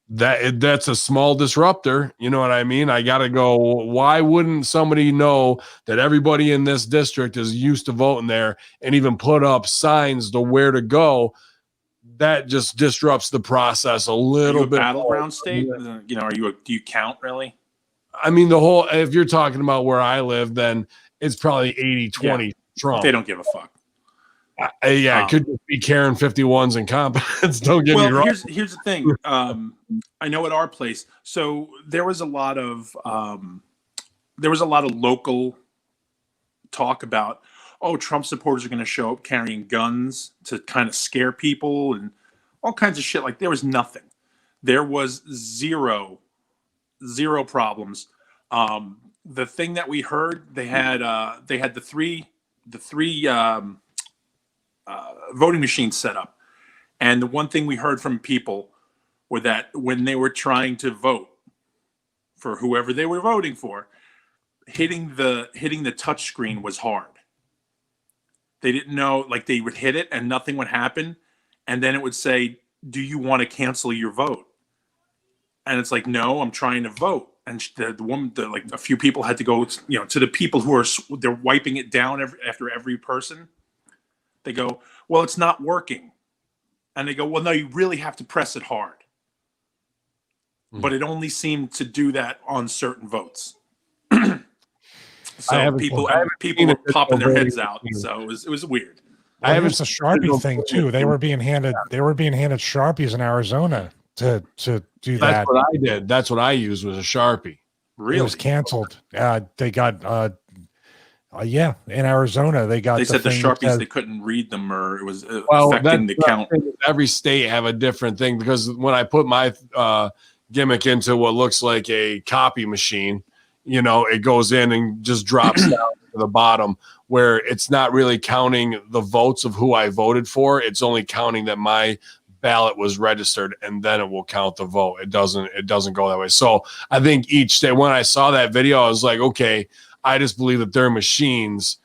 that's a small disruptor. You know what I mean? I got to go. Why wouldn't somebody know that everybody in this district is used to voting there and even put up signs to where to go? That just disrupts the process a little bit. Battleground state? You know, do you count really? I mean, if you're talking about where I live, then it's probably 80-20 Trump. They don't give a fuck. Yeah, it could just be Karen 51's incompetence. Don't get me wrong. Here's the thing. I know at our place, so there was a lot of local talk about, oh, Trump supporters are going to show up carrying guns to kind of scare people and all kinds of shit. Like, there was nothing. There was zero problems. The thing that we heard, they had the three voting machines set up, and the one thing we heard from people were that when they were trying to vote for whoever they were voting for, hitting the touch screen was hard. They didn't know, like, they would hit it and nothing would happen, and then it would say, do you want to cancel your vote? And it's like, no, I'm trying to vote. And the woman, like, a few people had to go, to the people who they're wiping it down after every person. They go, well, it's not working. And they go, well, no, you really have to press it hard. But it only seemed to do that on certain votes. So people were popping their heads out. So it was weird. I have a Sharpie thing too. They were being handed Sharpies in Arizona to do that. That's what I did. That's what I used, was a Sharpie. Really? It was canceled. They got in Arizona they said the Sharpies they couldn't read them, or it was affecting the count. Every state have a different thing, because when I put my gimmick into what looks like a copy machine, it goes in and just drops down to the bottom, where it's not really counting the votes of who I voted for. It's only counting that my ballot was registered, and then it will count the vote. It doesn't go that way. So I think each state, when I saw that video, I was like, okay, I just believe that their machines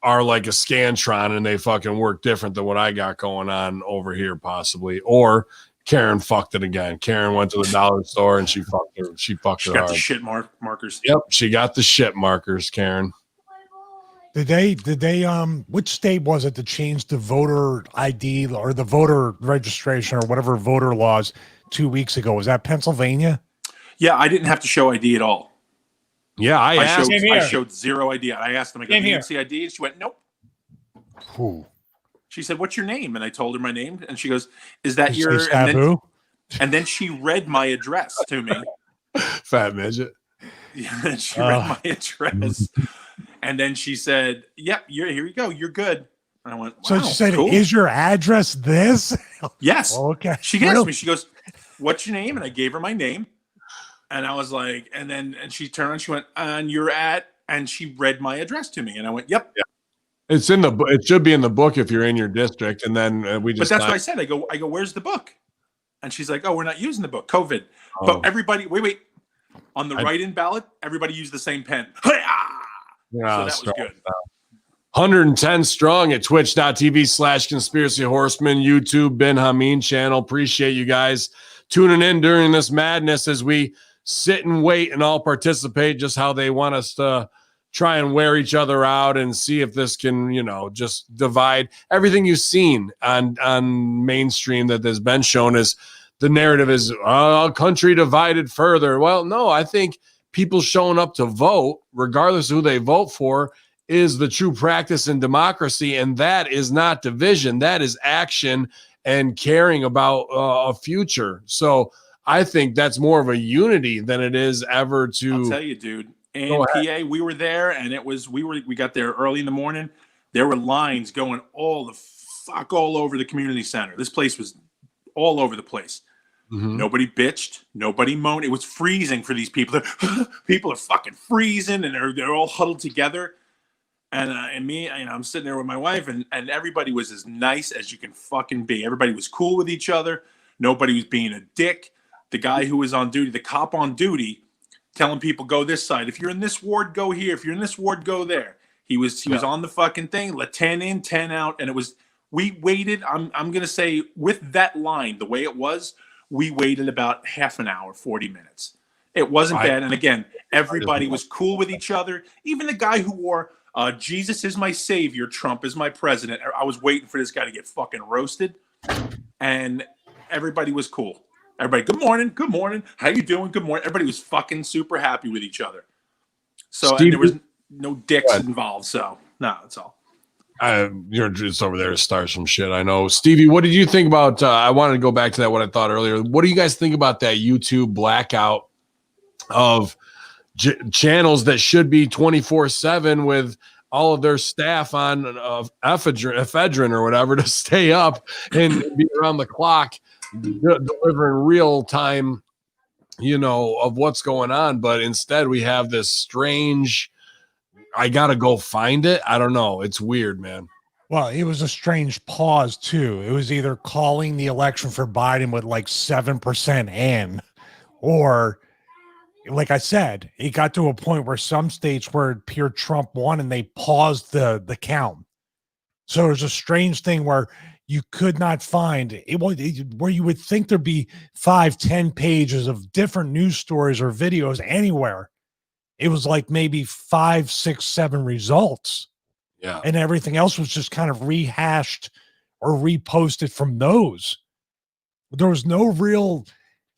are like a Scantron and they fucking work different than what I got going on over here, possibly. Or Karen fucked it again. Karen went to the dollar store and she fucked her. She got hard. The shit markers. Yep, she got the shit markers, Karen. Did they which state was it that changed the voter ID or the voter registration or whatever voter laws 2 weeks ago? Was that Pennsylvania? Yeah, I didn't have to show ID at all. Yeah, I showed zero ID. I asked them, I go, do you see ID? And she went, nope. Ooh. She said, what's your name? And I told her my name. And she goes, is that your... And then she read my address to me. Fat midget. Yeah, she read my address. And then she said, yep, here you go. You're good. And I went, wow, so she said, cool. Is your address this? Yes. Okay. She asked me, she goes, what's your name? And I gave her my name. And I was like, and she turned around, she went, and you're at, and she read my address to me. And I went, yep. Yeah. It's in the book. It should be in the book if you're in your district. And then we just. But that's what I said. I go, where's the book? And she's like, oh, we're not using the book. COVID. Oh. But everybody, wait. On the write-in ballot, everybody used the same pen. Yeah, so that was good. 110 strong at twitch.tv/conspiracy horseman, YouTube, Ben Hameen channel. Appreciate you guys tuning in during this madness as we sit and wait and all participate, just how they want us to try and wear each other out and see if this can, just divide. Everything you've seen on mainstream that has been shown is the narrative is a country divided further. Well, no, I think people showing up to vote, regardless of who they vote for, is the true practice in democracy. And that is not division. That is action and caring about a future. So I think that's more of a unity than it is ever to. I'll tell you, dude. In PA, we were there, and we got there early in the morning. There were lines going all over the community center. This place was all over the place. Mm-hmm. Nobody bitched. Nobody moaned. It was freezing for these people. People are fucking freezing, and they're all huddled together. And me, I'm sitting there with my wife, and everybody was as nice as you can fucking be. Everybody was cool with each other. Nobody was being a dick. The guy who was on duty, the cop on duty, telling people, go this side. If you're in this ward, go here. If you're in this ward, go there. He was on the fucking thing, let 10 in, 10 out. And we waited. I'm going to say with that line, the way it was, we waited about half an hour, 40 minutes. It wasn't bad. And again, everybody was cool with each other. Even the guy who wore Jesus is my savior, Trump is my president. I was waiting for this guy to get fucking roasted. And everybody was cool. Everybody, good morning. How you doing? Good morning. Everybody was fucking super happy with each other. So and there was no dicks involved. So no, that's all. You're just over there to start some shit. I know. Stevie, what did you think about? I wanted to go back to that, what I thought earlier. What do you guys think about that YouTube blackout of channels that should be 24/7 with all of their staff on ephedrine or whatever to stay up and be around the clock, delivering real time, of what's going on. But instead we have this strange, I got to go find it. I don't know. It's weird, man. Well, it was a strange pause too. It was either calling the election for Biden with like 7% in, or like I said, it got to a point where some states where it appeared Trump won and they paused the count. So it was a strange thing where you could not find it, where you would think there'd be 5-10 pages of different news stories or videos anywhere. It was like maybe 5, 6, 7 results. Yeah. And everything else was just kind of rehashed or reposted from those. There was no real.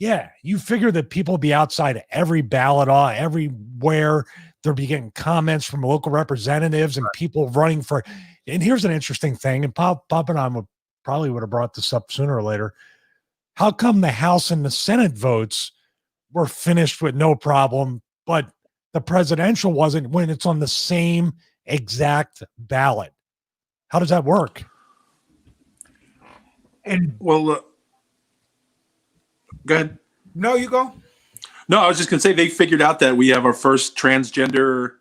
Yeah, you figure that people be outside every ballot, everywhere. They'll be getting comments from local representatives and people running for. And here's an interesting thing, and Pop and I would have brought this up sooner or later. How come the House and the Senate votes were finished with no problem, but the presidential wasn't when it's on the same exact ballot? How does that work? And Well, go ahead. no, you go. No, I was just going to say they figured out that we have our first transgender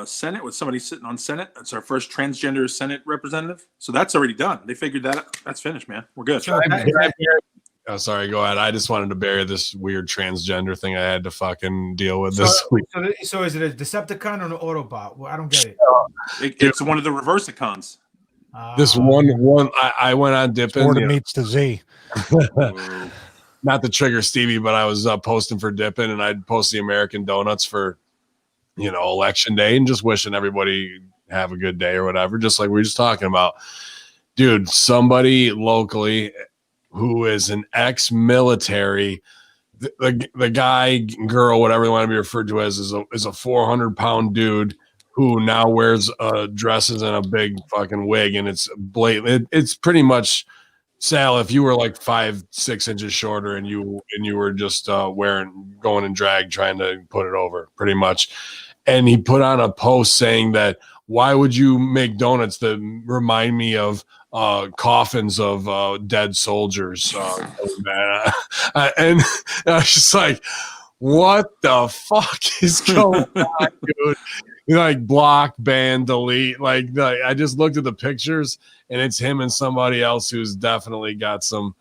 Senate with somebody sitting on Senate. It's our first transgender Senate representative. So that's already done. They figured that out. That's finished, man. We're good. So Oh, sorry, go ahead. I just wanted to bury this weird transgender thing I had to fucking deal with this week. So is it a Decepticon or an Autobot? Well, I don't get it. It's one of the Reversicons. This one, I went on dipping. Florida meets the Z. Not to trigger Stevie, but I was posting for dipping, and I'd post the American Donuts for, election day, and just wishing everybody have a good day or whatever, just like we were just talking about. Dude, somebody locally who is an ex-military, the guy, girl, whatever they want to be referred to as, is a 400-pound dude who now wears dresses and a big fucking wig, and it's blatant. It's pretty much, Sal, if you were like 5-6 inches shorter and you were just going in drag trying to put it over, pretty much. And he put on a post saying that, why would you make donuts that remind me of coffins of dead soldiers? And I was just like, what the fuck is going on, dude? Like block, ban, delete. Like I just looked at the pictures, and it's him and somebody else who's definitely got some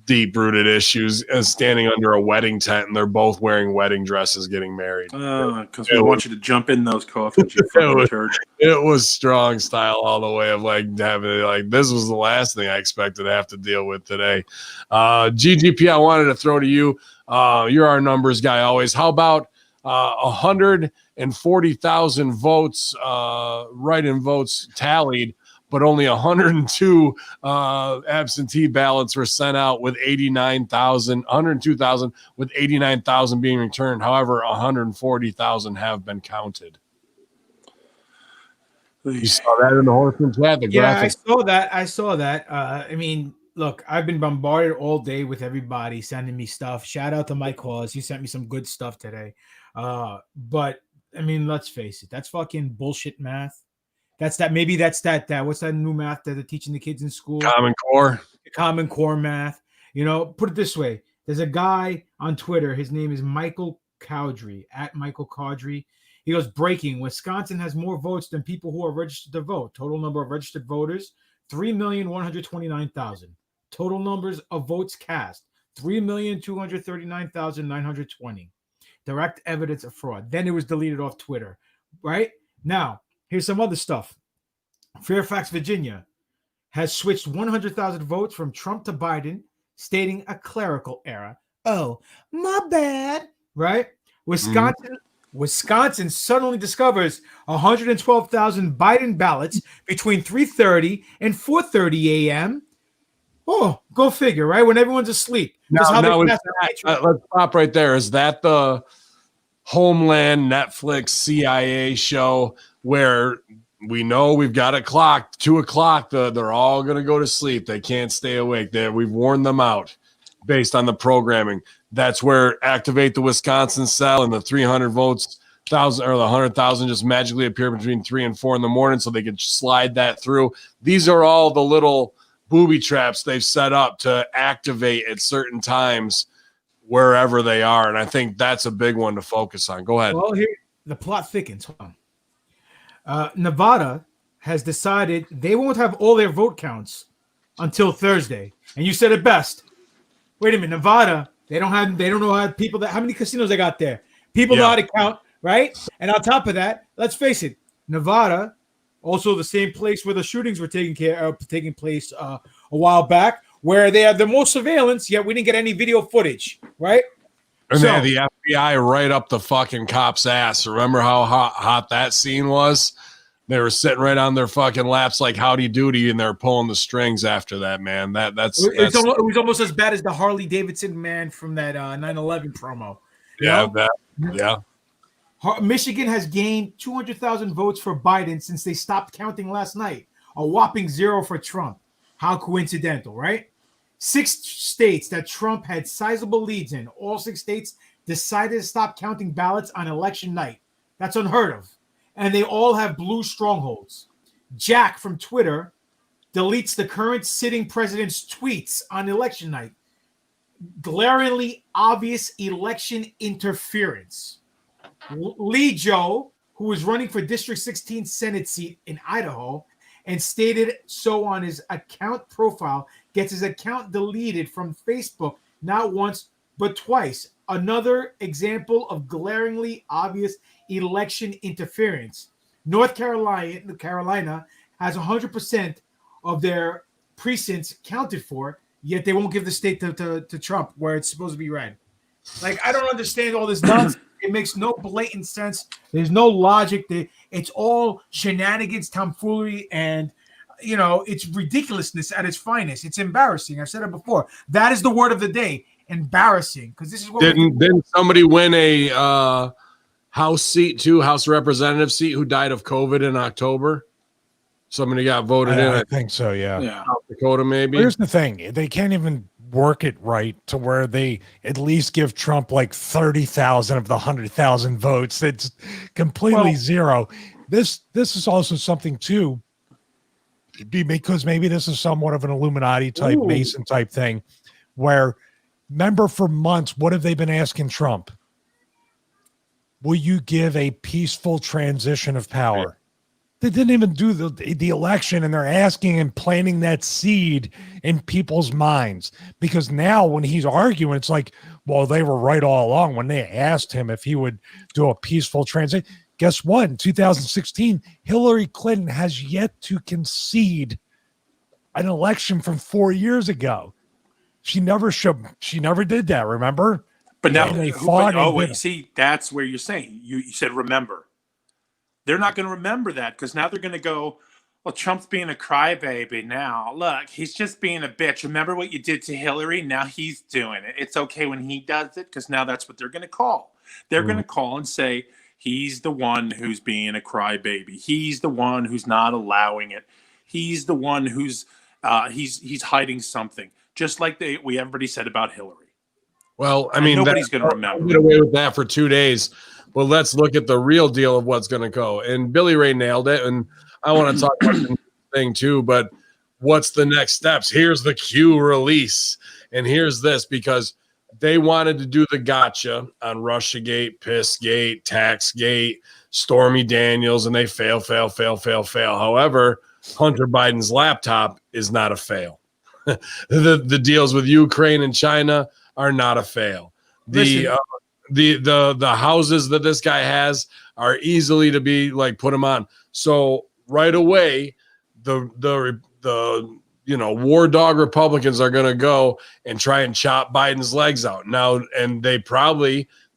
deep-rooted issues, standing under a wedding tent, and they're both wearing wedding dresses getting married. Because we want you to jump in those coffins, you fucking turd. It was strong style all the way of like having like, this was the last thing I expected to have to deal with today. GGP, I wanted to throw to you. You're our numbers guy always. How about 140,000 votes, write-in votes tallied, but only 102 absentee ballots were sent out, with 102,000 with 89,000 being returned. However, 140,000 have been counted. You saw that in the Horsemen chat. Yeah, I saw that. I mean, look, I've been bombarded all day with everybody sending me stuff. Shout out to Mike Hawes. He sent me some good stuff today. But I mean, let's face it, that's fucking bullshit math. That's that what's that new math that they're teaching the kids in school? Common Core. Common Core math. Put it this way. There's a guy on Twitter. His name is Michael Cowdrey, @MichaelCowdrey. He goes, breaking: Wisconsin has more votes than people who are registered to vote. Total number of registered voters, 3,129,000. Total numbers of votes cast, 3,239,920. Direct evidence of fraud. Then it was deleted off Twitter. Right? Now, here's some other stuff. Fairfax, Virginia has switched 100,000 votes from Trump to Biden, stating a clerical error. Oh, my bad. Right? Wisconsin suddenly discovers 112,000 Biden ballots between 3:30 and 4:30 a.m. Oh, go figure, right? When everyone's asleep. Let's stop right there. Is that the Homeland Netflix CIA show where we know we've got it clocked. 2 o'clock, they're all going to go to sleep. They can't stay awake. We've warned them out based on the programming. That's where activate the Wisconsin cell and the 300 votes, 1,000 or the 100,000 just magically appear between 3 and 4 in the morning so they can slide that through. These are all the little booby traps they've set up to activate at certain times wherever they are. And I think that's a big one to focus on. Go ahead. Well, here the plot thickens. Hold on. Nevada has decided they won't have all their vote counts until Thursday. And you said it best. Wait a minute, Nevada, they don't know how many casinos they got there. People know how to count, right? And on top of that, let's face it, Nevada, also the same place where the shootings were taking place a while back, where they have the most surveillance, yet we didn't get any video footage, right? And they had the FBI right up the fucking cop's ass. Remember how hot that scene was? They were sitting right on their fucking laps like howdy doody, and they're pulling the strings after that, man. It was almost as bad as the Harley Davidson man from that 9/11 promo. Yeah. Michigan has gained 200,000 votes for Biden since they stopped counting last night. A whopping 0 for Trump. How coincidental, right? 6 states that Trump had sizable leads in. All 6 states decided to stop counting ballots on election night. That's unheard of. And they all have blue strongholds. Jack from Twitter deletes the current sitting president's tweets on election night. Glaringly obvious election interference. Lee Joe, who is running for District 16 Senate seat in Idaho and stated so on his account profile, gets his account deleted from Facebook not once but twice. Another example of glaringly obvious election interference. North Carolina has 100% of their precincts counted for, yet they won't give the state to Trump where it's supposed to be red. Like, I don't understand all this nonsense. It makes no blatant sense. There's no logic. It's all shenanigans, tomfoolery, and it's ridiculousness at its finest. It's embarrassing. I've said it before. That is the word of the day. Embarrassing, because this is what didn't somebody win a House representative seat who died of COVID in October? Somebody got voted in. I think so. Yeah. South Dakota, maybe. Here's the thing: they can't even work it right to where they at least give Trump like 30,000 of the 100,000 votes. It's completely zero. This is also something too, because maybe this is somewhat of an Illuminati type, Mason type thing, where. Remember, for months, what have they been asking Trump? Will you give a peaceful transition of power? They didn't even do the election, and they're asking and planting that seed in people's minds. Because now when he's arguing, it's like, well, they were right all along when they asked him if he would do a peaceful transition. Guess what? In 2016, Hillary Clinton has yet to concede an election from 4 years ago. She never did that, remember? But now they fought. See, that's where you're saying. You said remember. They're not going to remember that because now they're going to go, well, Trump's being a crybaby now. Look, he's just being a bitch. Remember what you did to Hillary? Now he's doing it. It's okay when he does it because now that's what they're going to call. They're going to call and say he's the one who's being a crybaby. He's the one who's not allowing it. He's the one who's he's hiding something. Just like everybody said about Hillary. Well, I mean, nobody's going to remember. Get away with that for 2 days. Well, let's look at the real deal of what's going to go. And Billy Ray nailed it. And I want to talk about the thing too. But what's the next steps? Here's the Q release, and here's this because they wanted to do the gotcha on Russiagate, Pissgate, Taxgate, Stormy Daniels, and they fail. However, Hunter Biden's laptop is not a fail. The deals with Ukraine and China are not a fail. The houses that this guy has are easily to be like put him on. So right away, the war dog Republicans are going to go and try and chop Biden's legs out now, and the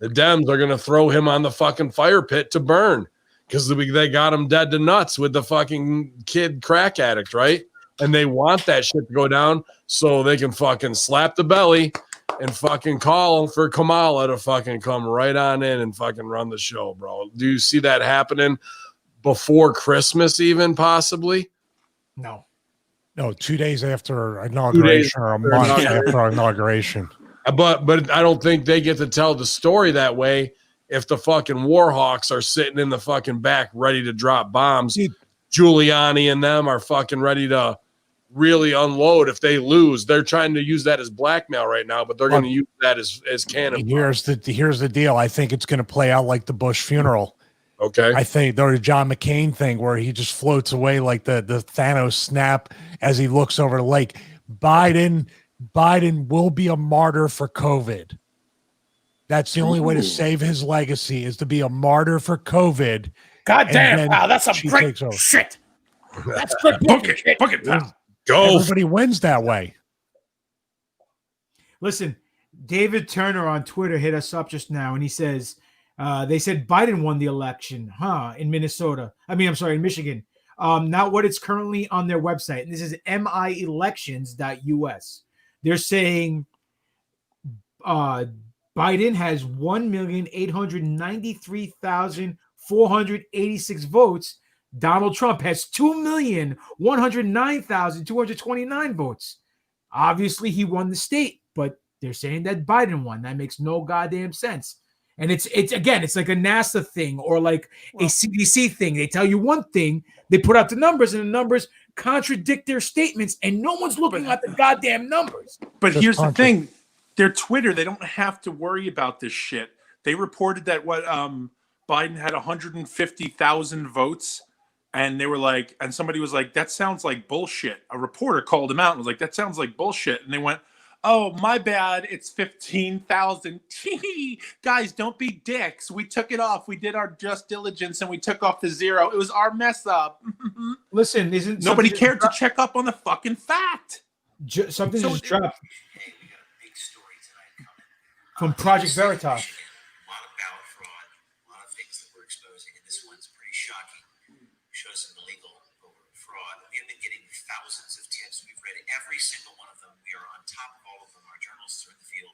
Dems are going to throw him on the fucking fire pit to burn because they got him dead to nuts with the fucking kid crack addict, right? And they want that shit to go down so they can fucking slap the belly and fucking call for Kamala to fucking come right on in and fucking run the show, bro. Do you see that happening? before Christmas, even possibly. No. 2 days after inauguration or a month after inauguration. But I don't think they get to tell the story that way if the fucking Warhawks are sitting in the fucking back ready to drop bombs. Giuliani and them are fucking ready to really unload if they lose. They're trying to use that as blackmail right now, but they're going to use that as cannon. Here's the deal. I think it's going to play out like the Bush funeral. Okay. I think the John McCain thing where he just floats away like the Thanos snap as he looks over the lake. Biden will be a martyr for COVID. That's the only way to save his legacy is to be a martyr for COVID. God damn, pal, that's some great shit. That's good book it, pal. Go. Everybody wins that way. Listen, David Turner on Twitter hit us up just now, and he says, they said Biden won the election, in Minnesota. I'm sorry, in Michigan. Not what it's currently on their website. And this is mielections.us. They're saying Biden has 1,893,486 votes. Donald Trump has 2,109,229 votes. Obviously, he won the state, but they're saying that Biden won. That makes no goddamn sense. And it's again, it's like a NASA thing or like a CDC thing. They tell you one thing, they put out the numbers, and the numbers contradict their statements, and no one's looking at the goddamn numbers. But here's the thing. Their Twitter, they don't have to worry about this shit. They reported that Biden had 150,000 votes, and they were like, and somebody was like, that sounds like bullshit. A reporter called him out and was like, that sounds like bullshit. And they went, oh, my bad. It's 15,000. Guys, don't be dicks. We took it off. We did our just diligence and we took off the zero. It was our mess up. Listen, nobody cared to check up on the fucking fact. Something just dropped from Project Veritas. A lot of ballot fraud, a lot of things that we're exposing, and this one's pretty shocking. Shows some illegal voter fraud. We have been getting thousands of tips. We've read every single one of them. We are on top of all of them. Our journalists are in the field.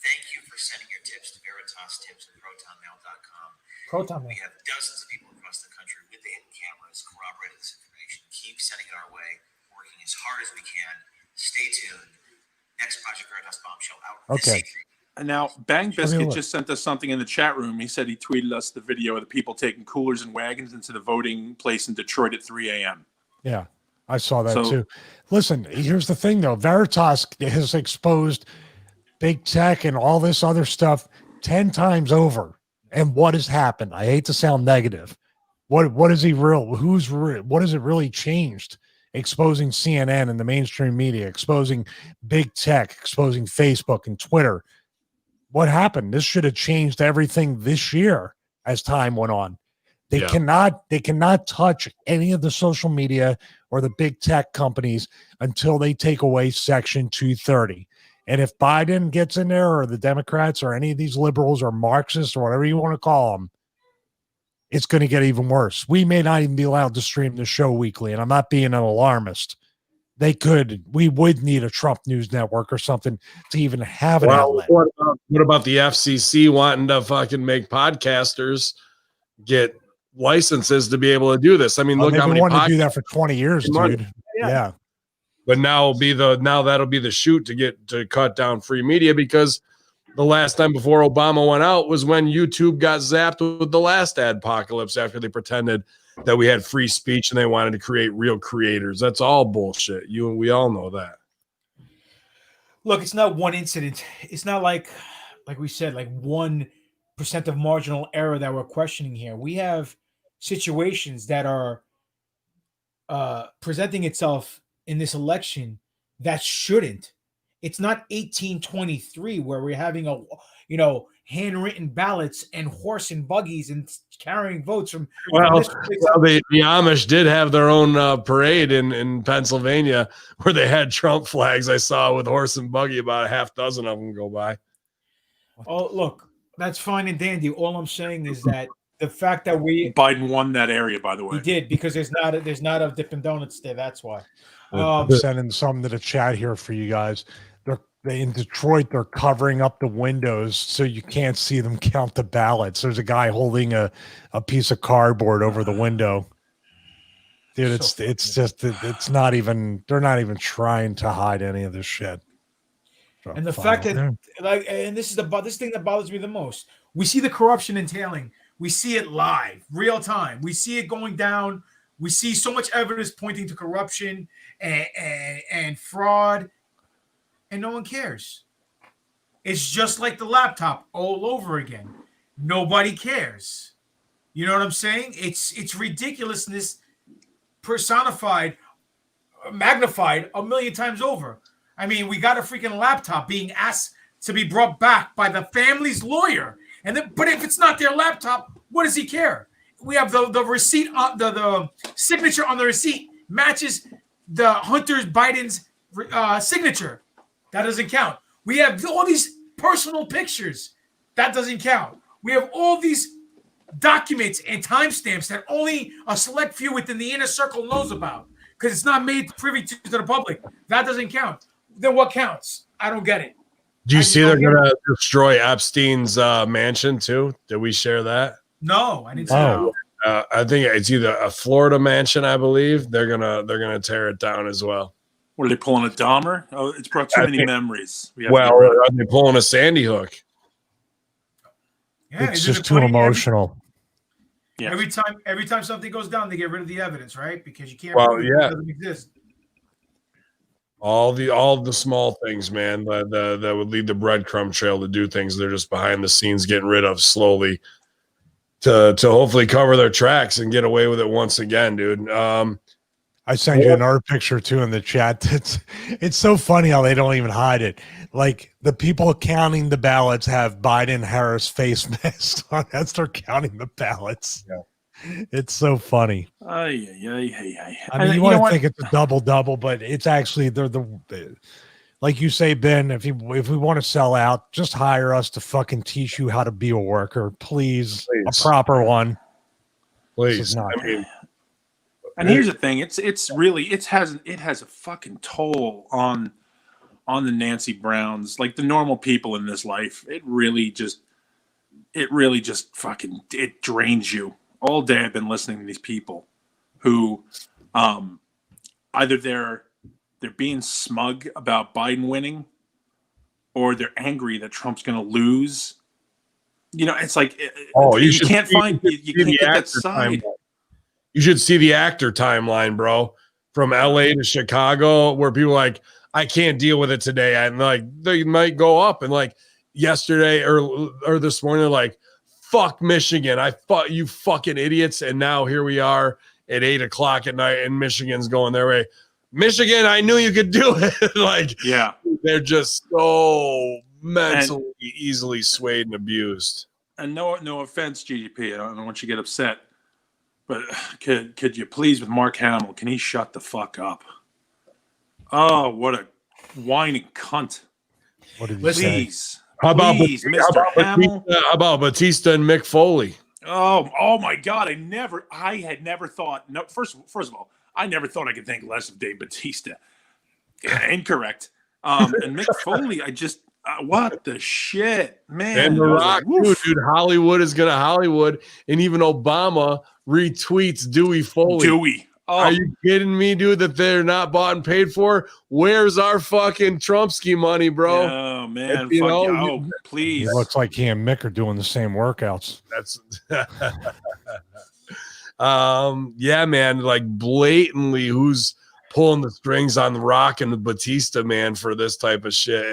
Thank you for sending your tips to Veritas Tips at ProtonMail.com. We have dozens of people across the country with the hidden cameras corroborating this information. Keep sending it our way, working as hard as we can. Stay tuned. Next Project Veritas bombshell out. Okay. And now Bang Biscuit just sent us something in the chat room. He said he tweeted us the video of the people taking coolers and wagons into the voting place in Detroit at 3 a.m. Yeah, I saw that too. Listen, here's the thing though. Veritas has exposed big tech and all this other stuff 10 times over. And what has happened? I hate to sound negative. What is he real? What has it really changed? Exposing CNN and the mainstream media, exposing big tech, exposing Facebook and Twitter. What happened? This should have changed everything this year as time went on. They cannot touch any of the social media or the big tech companies until they take away Section 230. And if Biden gets in there or the Democrats or any of these liberals or Marxists or whatever you want to call them, it's going to get even worse. We may not even be allowed to stream the show weekly, and I'm not being an alarmist. We would need a Trump news network or something to even have an outlet. What about the FCC wanting to fucking make podcasters get licenses to be able to do this? I mean, look how many wanted to do that for 20 years, dude. Yeah. But now that'll be the shoot to cut down free media, because the last time before Obama went out was when YouTube got zapped with the last adpocalypse after they pretended that we had free speech and they wanted to create real creators. That's all bullshit. We all know that. Look, it's not one incident. It's not like we said, like 1% of marginal error that we're questioning here. We have situations that are presenting itself in this election that shouldn't. It's not 1823 where we're having handwritten ballots and horse and buggies and carrying votes from. The Amish did have their own parade in Pennsylvania where they had Trump flags. I saw with horse and buggy, about a half dozen of them go by. Oh, look, that's fine and dandy. All I'm saying is that the fact that Biden won that area, by the way, he did, because there's not a Dippin' Donuts there. That's why. I'm sending some to the chat here for you guys. in Detroit, they're covering up the windows so you can't see them count the ballots. There's a guy holding a piece of cardboard over the window. Dude, it's not even, they're not even trying to hide any of this shit. So, And the fact that, like, and this thing that bothers me the most. We see the corruption entailing. We see it live, real time. We see it going down. We see so much evidence pointing to corruption and fraud, and no one cares. It's just like the laptop all over again. Nobody cares. You know what I'm saying? It's ridiculousness personified, magnified a million times over. I mean, we got a freaking laptop being asked to be brought back by the family's lawyer, but if it's not their laptop, what does he care? We have the receipt, the signature on the receipt matches the Hunter Biden's signature. That doesn't count. We have all these personal pictures. That doesn't count. We have all these documents and timestamps that only a select few within the inner circle knows about because it's not made privy to the public. That doesn't count. Then what counts? I don't get it. Do you see they're going to destroy Epstein's mansion too? Did we share that? No, I didn't see that. I think it's either a Florida mansion, I believe. They're gonna tear it down as well. What are they pulling a Dahmer? Oh, it's brought too many memories. Are they pulling a Sandy Hook? Yeah, it's just too emotional. Yeah. Every time something goes down, they get rid of the evidence, right? Because you can't. It doesn't exist. All the small things, man, that would lead the breadcrumb trail to do things they're just behind the scenes getting rid of slowly to hopefully cover their tracks and get away with it once again, dude. I sent you another picture too in the chat. It's so funny how they don't even hide it. Like the people counting the ballots have Biden Harris face masks on as they're counting the ballots. Yeah. It's so funny. I mean, you want to think it's a double, but it's actually they're the like you say, Ben. If we want to sell out, just hire us to fucking teach you how to be a worker, please. A proper one, please. And here's the thing: it's really it has a fucking toll on the Nancy Browns, like the normal people in this life. It really just fucking it drains you. All day I've been listening to these people who either they're being smug about Biden winning or they're angry that Trump's going to lose. You know, it's like you can't get that side. You should see the actor timeline, bro, from LA to Chicago, where people are like, I can't deal with it today. And like they might go up and like yesterday or this morning, they're like, fuck Michigan. I fought you fucking idiots. And now here we are at 8:00 at night and Michigan's going their way. Michigan, I knew you could do it. Like, yeah, they're just so mentally easily swayed and abused. And no offense, GDP. I don't want you to get upset, but could you please, with Mark Hamill, can he shut the fuck up? Oh, what a whining cunt. What did you say? How about Batista and Mick Foley? Oh my God! I had never thought. No, first of all, I never thought I could think less of Dave Batista. Incorrect. And Mick Foley, I just what the shit, man. And The Rock, dude. Hollywood is gonna Hollywood, and even Obama retweets Dewey Foley. Dewey. Oh. Are you kidding me, dude, that they're not bought and paid for? Where's our fucking Trumpsky money, bro? Oh, man. Please. It looks like he and Mick are doing the same workouts. That's yeah, man. Like blatantly, who's pulling the strings on The Rock and the Batista, man, for this type of shit?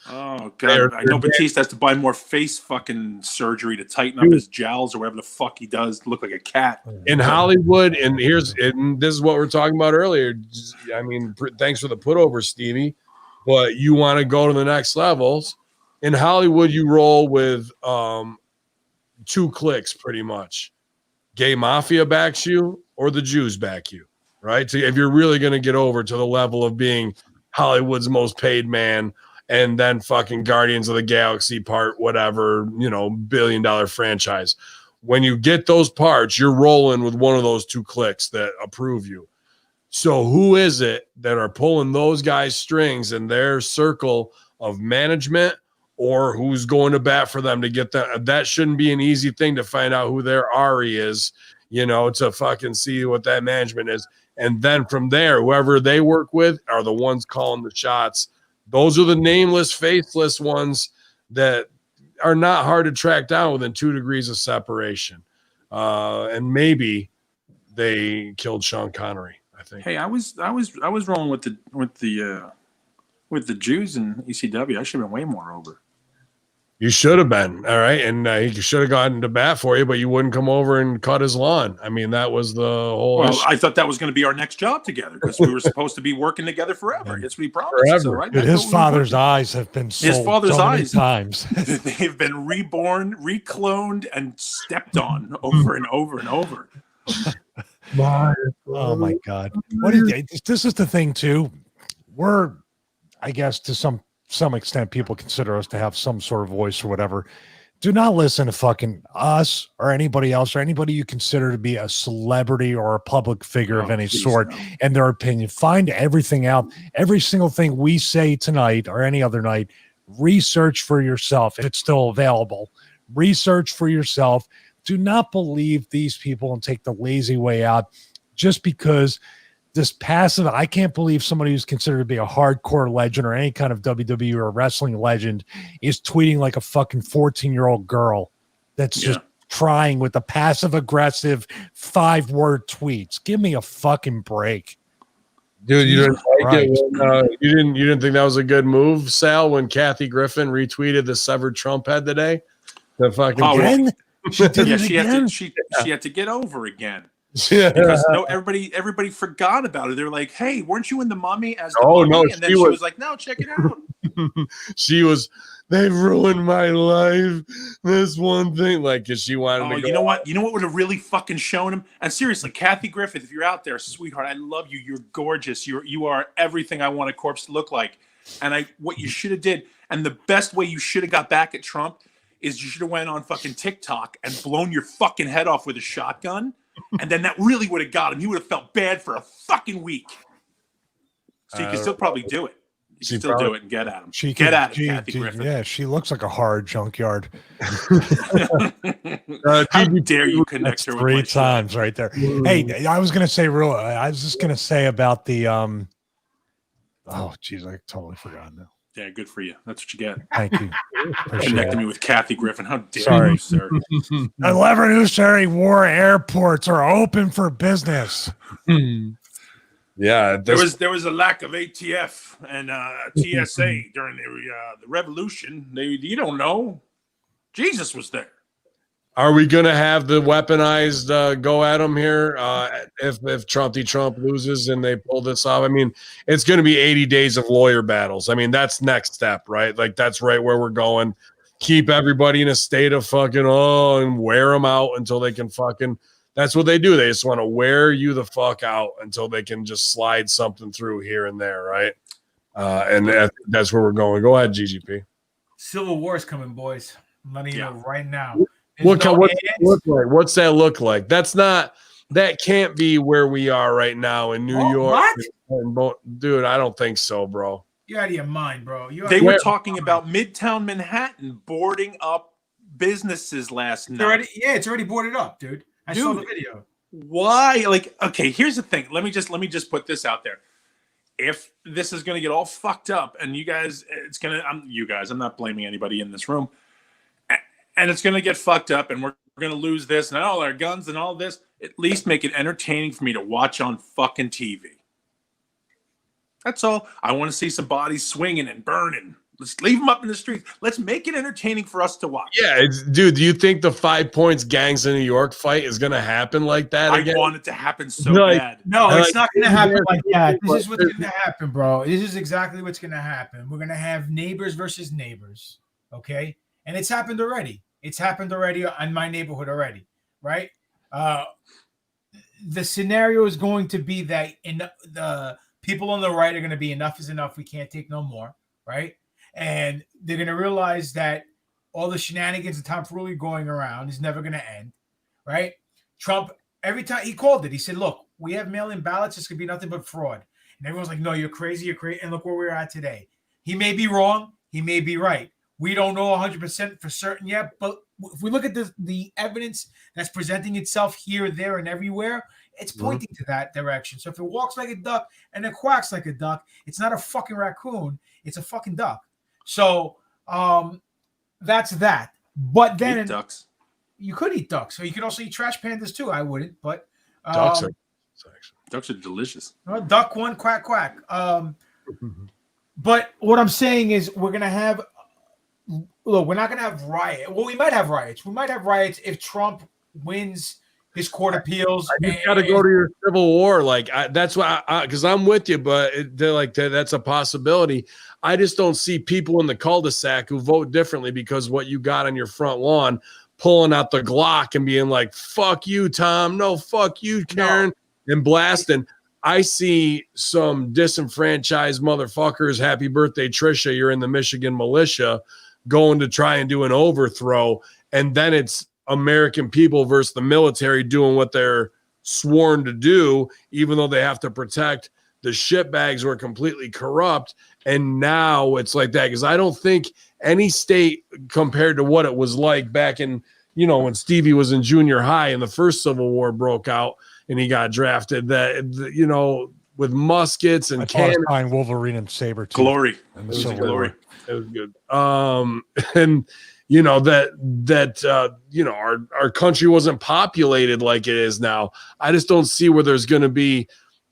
Oh, God. I know Batista has to buy more face fucking surgery to tighten up his jowls or whatever the fuck he does to look like a cat. In Hollywood, and this is what we're talking about earlier. I mean, thanks for the put over, Stevie, but you want to go to the next levels. In Hollywood, you roll with 2 clicks pretty much. Gay mafia backs you or the Jews back you. Right? So if you're really going to get over to the level of being Hollywood's most paid man and then fucking Guardians of the Galaxy part, whatever, $1 billion franchise. When you get those parts, you're rolling with one of those 2 clicks that approve you. So who is it that are pulling those guys' strings in their circle of management or who's going to bat for them to get that. That shouldn't be an easy thing to find out who their Ari is, to fucking see what that management is. And then from there, whoever they work with are the ones calling the shots. Those are the nameless, faceless ones that are not hard to track down within 2 degrees of separation. And maybe they killed Sean Connery, I think. Hey, I was rolling with the Jews in ECW. I should have been way more over. You should have been, all right, and he should have gotten to bat for you, but you wouldn't come over and cut his lawn. I mean, that was the whole. Well, issue. I thought that was going to be our next job together because we were supposed to be working together forever. That's what he promised. Forever. So, right? Dude, his father's eyes have been sold His father's so many eyes times. They've been reborn, recloned, and stepped on over and over and over. Oh my God! What is this? Is the thing too? We're, I guess, to some extent, people consider us to have some sort of voice or whatever. Do not listen to fucking us or anybody else or anybody you consider to be a celebrity or a public figure of any sort and their opinion. Find everything out. Every single thing we say tonight or any other night, research for yourself if it's still available. Research for yourself. Do not believe these people and take the lazy way out just because this passive. I can't believe somebody who's considered to be a hardcore legend or any kind of WWE or wrestling legend is tweeting like a fucking 14-year-old girl that's just trying with the passive aggressive 5-word tweets. Give me a fucking break. Dude, you didn't like it when, you didn't think that was a good move, Sal, when Kathy Griffin retweeted the severed Trump head today? The fucking again? She did it she again? she had to get over again. Yeah. Because everybody forgot about it. They're like, "Hey, weren't you in the Mummy as the Oh, Mummy?" no, And then she was like, "No, check it out." She was, they've ruined my life. This one thing, like, because she wanted to go. You know what? You know what would have really fucking shown him? And seriously, Kathy Griffith, if you're out there, sweetheart, I love you. You're gorgeous. You are everything I want a corpse to look like. And what you should have did, and the best way you should have got back at Trump is you should have went on fucking TikTok and blown your fucking head off with a shotgun. And then that really would have got him. He would have felt bad for a fucking week. So you can still probably do it. You can still do it and get at him. Kathy Griffin. Yeah, she looks like a hard junkyard. How dare you connect her with 3 my times right there. Hey, I was just gonna say about the oh geez, I totally forgot now. Yeah, good for you. That's what you get. Thank you. Connecting me with Kathy Griffin. How dare you, sir? The Revolutionary War airports are open for business. Yeah, there was a lack of ATF and TSA during the Revolution. You don't know. Jesus was there. Are we going to have the weaponized go at him here if Trump loses and they pull this off? I mean, it's going to be 80 days of lawyer battles. I mean, that's next step, right? Like, that's right where we're going. Keep everybody in a state of fucking, and wear them out until they can fucking – that's what they do. They just want to wear you the fuck out until they can just slide something through here and there, right? And that's where we're going. Go ahead, GGP. Civil War's coming, boys. I'm letting you know right now. What's that look like? What's that look like? That can't be where we are right now in New York. What? Dude, I don't think so, bro. You're out of your mind, bro. They were talking about Midtown Manhattan boarding up businesses last night. It's already boarded up, dude. I saw the video. Why? Like, okay, here's the thing. Let me just put this out there. If this is going to get all fucked up, and I'm not blaming anybody in this room. And it's going to get fucked up, and we're going to lose this and all our guns and all this. At least make it entertaining for me to watch on fucking TV. That's all. I want to see some bodies swinging and burning. Let's leave them up in the streets. Let's make it entertaining for us to watch. Yeah, dude, do you think the 5 Points Gangs in New York fight is going to happen like that again? I want it to happen so bad. No, it's not going to happen like that. This is what's going to happen, bro. This is exactly what's going to happen. We're going to have neighbors versus neighbors, okay? And it's happened already. It's happened already in my neighborhood already, right? The scenario is going to be that the people on the right are going to be enough is enough. We can't take no more, right? And they're going to realize that all the shenanigans and tomfoolery going around is never going to end, right? Trump, every time he called it, he said, look, we have mail-in ballots. It's going to be nothing but fraud. And everyone's like, no, you're crazy. You're crazy. And look where we're at today. He may be wrong. he may be right. We don't know 100% for certain yet, but if we look at the evidence that's presenting itself here, there, and everywhere, it's pointing to that direction. So if it walks like a duck and it quacks like a duck, it's not a fucking raccoon. It's a fucking duck. So that's that. But then Eat ducks. you could eat ducks. So you could also eat trash pandas too. I wouldn't, but Ducks are delicious. duck one, quack, quack. But what I'm saying is we're going to have look, we're not going to have riots. Well, we might have riots. We might have riots if Trump wins his court appeals. You got to go to your civil war. Like that's why, because I'm with you, but they're like that's a possibility. I just don't see people in the cul-de-sac who vote differently because what you got on your front lawn, pulling out the Glock and being like, "Fuck you, Tom. No, fuck you, Karen," and blasting. I see some disenfranchised motherfuckers. Happy birthday, Trisha. You're in the Michigan militia, going to try and do an overthrow, and then it's American people versus the military doing what they're sworn to do, even though they have to protect the shitbags who are completely corrupt. And now it's like that, because I don't think any state compared to what it was like back in, when Stevie was in junior high and the first Civil War broke out and he got drafted, that, with muskets and cannons. Wolverine and Saber Glory. And it was a glory. It was good. And our country wasn't populated like it is now. I just don't see where there's going to be,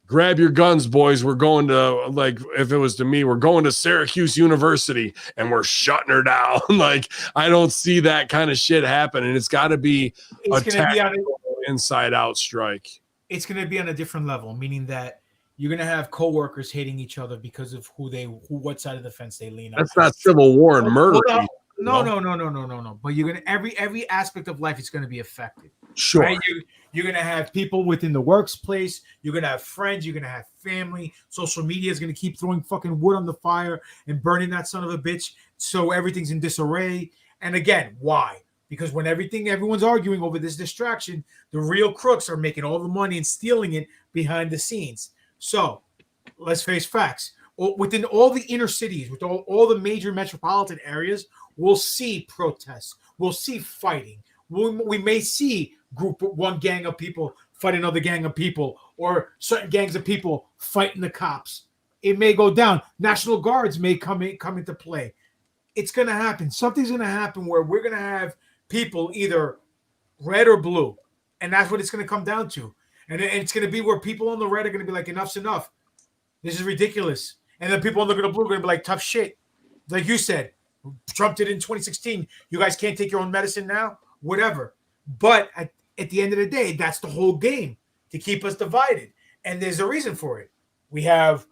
grab your guns, boys. We're going to, like, if it was to me, we're going to Syracuse University and we're shutting her down. Like, I don't see that kind of shit happening. It's got to be a tactical inside out strike. It's going to be on a different level, meaning that you're going to have coworkers hating each other because of what side of the fence they lean on. That's not civil war and murder. No. But you're going to every aspect of life is going to be affected. Sure. Right? You're going to have people within the workplace. You're going to have friends. You're going to have family. Social media is going to keep throwing fucking wood on the fire and burning that son of a bitch. So everything's in disarray. And again, why? Because when everyone's arguing over this distraction, the real crooks are making all the money and stealing it behind the scenes. So let's face facts. Within all the inner cities, with all the major metropolitan areas, we'll see protests. We'll see fighting. We may see one gang of people fight another gang of people, or certain gangs of people fighting the cops. It may go down. National Guards may come into play. It's going to happen. Something's going to happen where we're going to have people either red or blue, and that's what it's going to come down to. And it's going to be where people on the red are going to be like, enough's enough. This is ridiculous. And then people on the blue are going to be like, tough shit. Like you said, Trump did it in 2016. You guys can't take your own medicine now? Whatever. But at the end of the day, that's the whole game, to keep us divided. And there's a reason for it. We have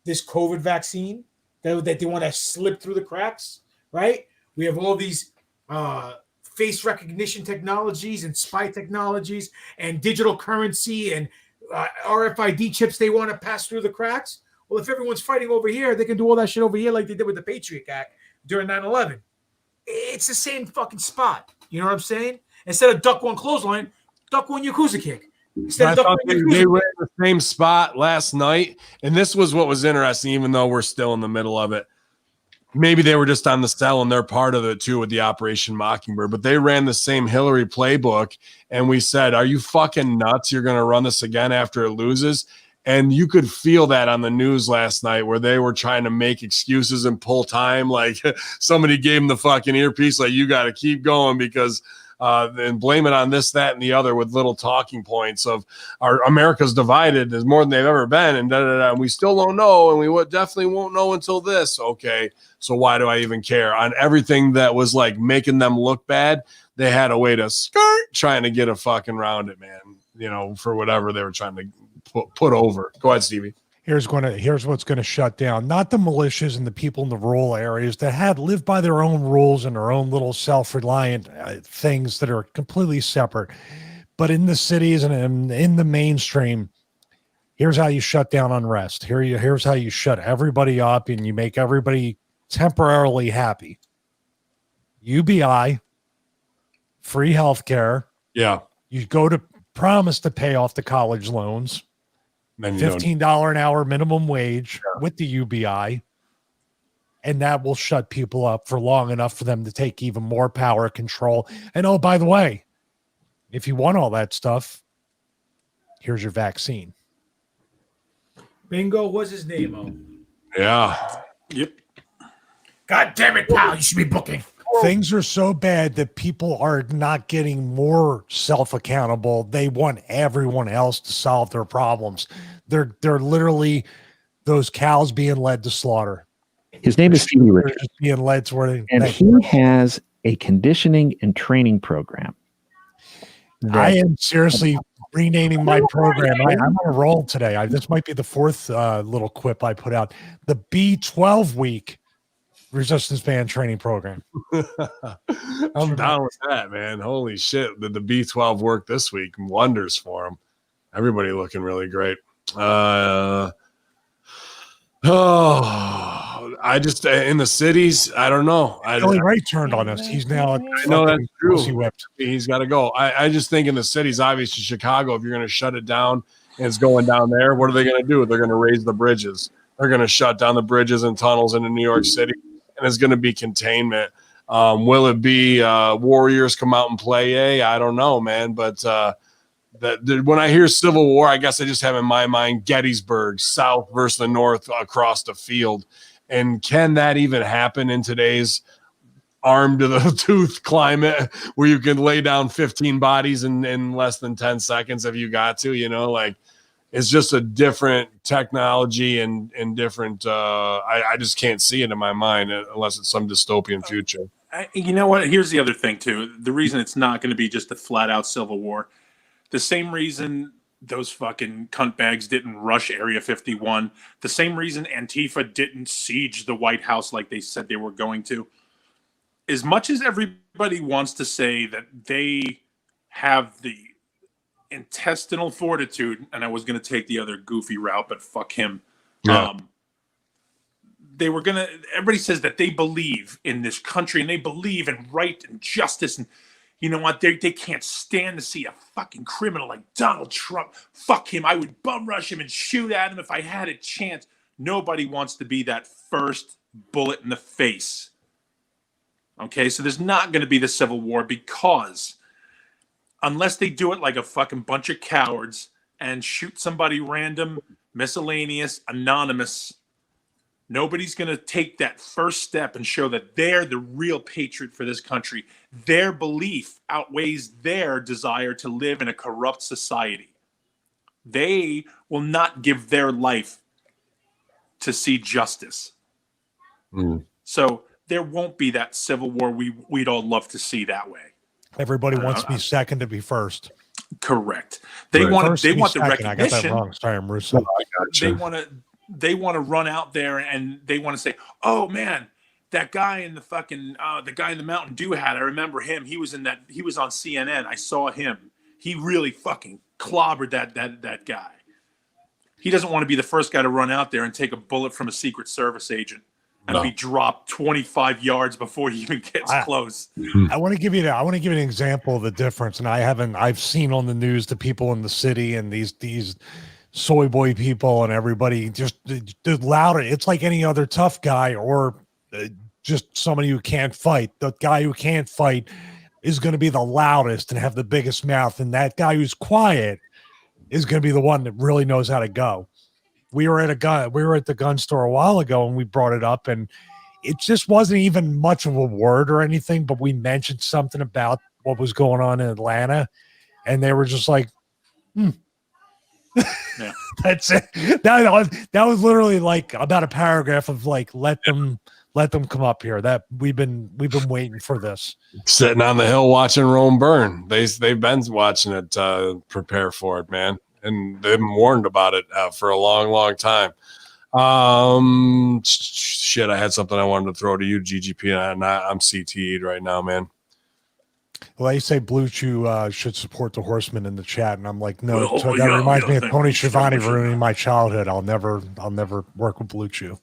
this COVID vaccine that they want to slip through the cracks, right? We have all these face recognition technologies and spy technologies and digital currency and RFID chips they want to pass through the cracks. Well, if everyone's fighting over here, they can do all that shit over here like they did with the Patriot Act during 9/11. It's the same fucking spot. You know what I'm saying? Instead of duck one clothesline, duck one Yakuza kick. They ran the same spot last night, and this was what was interesting, even though we're still in the middle of it. Maybe they were just on the cell and they're part of it too with the Operation Mockingbird, but they ran the same Hillary playbook. And we said, are you fucking nuts? You're going to run this again after it loses. And you could feel that on the news last night where they were trying to make excuses and pull time. Like somebody gave them the fucking earpiece. Like, you got to keep going because and blame it on this, that, and the other with little talking points of our America's divided is more than they've ever been. And and we still don't know. And we definitely won't know until this. Okay. So why do I even care? On everything that was like making them look bad, they had a way to skirt trying to get a fucking round it, man, for whatever they were trying to put over. Go ahead, Stevie. Here's what's going to shut down. Not the militias and the people in the rural areas that live by their own rules and their own little self-reliant things that are completely separate. But in the cities and in the mainstream, here's how you shut down unrest. Here's how you shut everybody up and you make everybody temporarily happy. UBI, free healthcare. Yeah. You go to promise to pay off the college loans. $15 an hour minimum wage with the UBI. and that will shut people up for long enough for them to take even more power control. And oh, by the way, if you want all that stuff, here's your vaccine. Bingo was his name, oh. Yeah. Yep. God damn it, pal. You should be booking. Things are so bad that people are not getting more self-accountable. They want everyone else to solve their problems. They're literally those cows being led to slaughter. His name is Stevie They're Richards, just being led to where they, and he has a conditioning and training program. I am seriously renaming my program. I'm on a roll today. This might be the fourth little quip I put out. The B12 week resistance band training program. I'm down with that, man. Holy shit. Did the B12 work this week? Wonders for him. Everybody looking really great. I just in the cities, I don't know. Billy Ray turned on us. He's now I know that's true. Whipped. He's got to go. I just think in the cities, obviously Chicago, if you're going to shut it down and it's going down there, what are they going to do? They're going to raise the bridges. They're going to shut down the bridges and tunnels into New York City, and it's going to be containment. Will it be Warriors come out and play? I don't know, man. But when I hear Civil War, I guess I just have in my mind Gettysburg, South versus the North across the field. And can that even happen in today's armed to the tooth climate where you can lay down 15 bodies in less than 10 seconds if you got to, like it's just a different technology and different. I just can't see it in my mind unless it's some dystopian future. You know what? Here's the other thing too. The reason it's not going to be just a flat out civil war, the same reason those fucking cunt bags didn't rush Area 51, the same reason Antifa didn't siege the White House like they said they were going to. As much as everybody wants to say that they have the intestinal fortitude, and I was going to take the other goofy route, but fuck him. Yeah. Everybody says that they believe in this country and they believe in right and justice, and you know what? They can't stand to see a fucking criminal like Donald Trump. Fuck him. I would bum rush him and shoot at him if I had a chance. Nobody wants to be that first bullet in the face. Okay, so there's not going to be the Civil War because unless they do it like a fucking bunch of cowards and shoot somebody random, miscellaneous, anonymous, nobody's going to take that first step and show that they're the real patriot for this country. Their belief outweighs their desire to live in a corrupt society. They will not give their life to see justice. So there won't be that civil war we'd all love to see that way. Everybody wants to be second to be first. Correct. They want the recognition. I got that wrong. Sorry, I'm Russo. They want to run out there and they want to say, "Oh man, that guy in the fucking the guy in the Mountain Dew hat. I remember him. He was on CNN. I saw him. He really fucking clobbered that guy." He doesn't want to be the first guy to run out there and take a bullet from a Secret Service agent and be dropped 25 yards before he even gets close. I want to give you an example of the difference. And I've seen on the news the people in the city and these soy boy people and everybody just louder. It's like any other tough guy or just somebody who can't fight. The guy who can't fight is going to be the loudest and have the biggest mouth. And that guy who's quiet is going to be the one that really knows how to go. We were at the gun store a while ago and we brought it up and it just wasn't even much of a word or anything, but we mentioned something about what was going on in Atlanta and they were just like, Yeah. That's it. That was literally like about a paragraph of like, let them come up here. That we've been waiting for this. Sitting on the hill watching Rome burn. They've been watching it, prepare for it, man. And they've been warned about it for a long, long time. Shit, I had something I wanted to throw to you, GGP, and I'm CTE'd right now, man. Well, they say Blue Chew should support the Horsemen in the chat, and I'm like, no. Well, that reminds me of Tony Schiavone ruining my childhood. I'll never work with Blue Chew.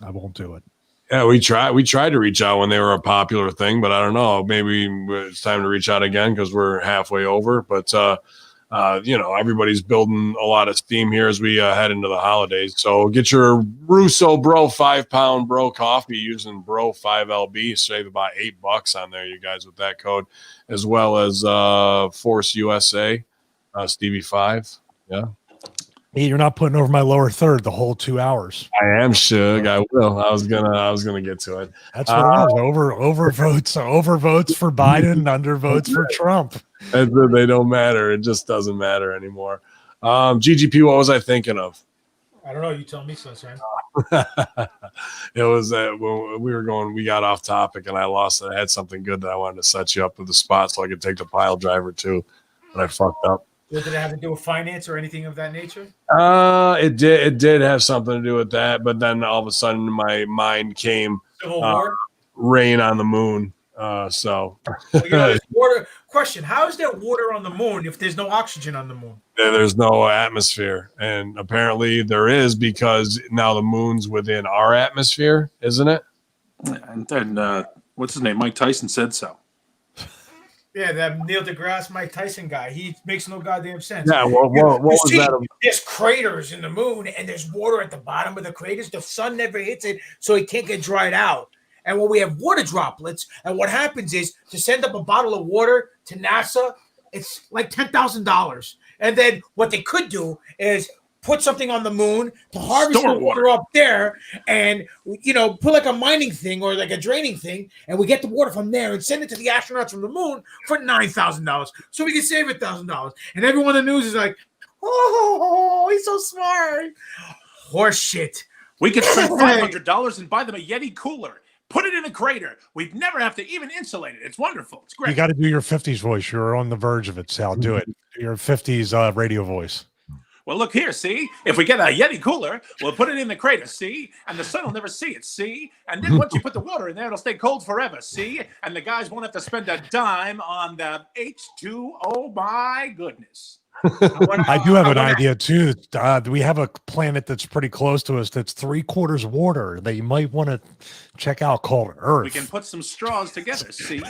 I won't do it. Yeah, we tried to reach out when they were a popular thing, but I don't know. Maybe it's time to reach out again because we're halfway over. But everybody's building a lot of steam here as we head into the holidays. So get your Russo Bro 5-pound Bro coffee using Bro 5LB. Save about $8 on there, you guys, with that code, as well as Force USA Stevie 5. Yeah. Hey, you're not putting over my lower third the whole 2 hours. I am Shug. I will. I was gonna get to it. That's what it was. Overvotes for Biden, undervotes for Trump. They don't matter. It just doesn't matter anymore. GGP, what was I thinking of? I don't know. You tell me, sunshine. It was when we got off topic and I lost it. I had something good that I wanted to set you up with the spot so I could take the pile driver too, but I fucked up. Did it have to do with finance or anything of that nature? It did have something to do with that, but then all of a sudden my mind came Civil War? Rain on the Moon. Water question: how is there water on the moon if there's no oxygen on the moon? There's no atmosphere, and apparently there is, because now the moon's within our atmosphere, isn't it? And then what's his name? Mike Tyson said so. Yeah, that Neil deGrasse Mike Tyson guy. He makes no goddamn sense. Yeah, what was that? There's craters in the moon, and there's water at the bottom of the craters. The sun never hits it, so it can't get dried out. And when we have water droplets, and what happens is to send up a bottle of water to NASA, it's like $10,000. And then what they could do is put something on the moon to harvest the water up there, and put like a mining thing or like a draining thing, and we get the water from there and send it to the astronauts from the moon for $9,000, so we can save $1,000. And everyone in the news is like, "Oh, he's so smart." Horse shit. We could spend $500 and buy them a Yeti cooler. Put it in a crater. We'd never have to even insulate it. It's wonderful. It's great. You got to do your 50s voice. You're on the verge of it, Sal. Do it. Do your 50s radio voice. Well, look here, see? If we get a Yeti cooler, we'll put it in the crater, see? And the sun will never see it, see? And then once you put the water in there, it'll stay cold forever, see? And the guys won't have to spend a dime on the H2O. My goodness. I do have an idea, too. We have a planet that's pretty close to us that's 3/4 water that you might want to check out called Earth. We can put some straws together, see?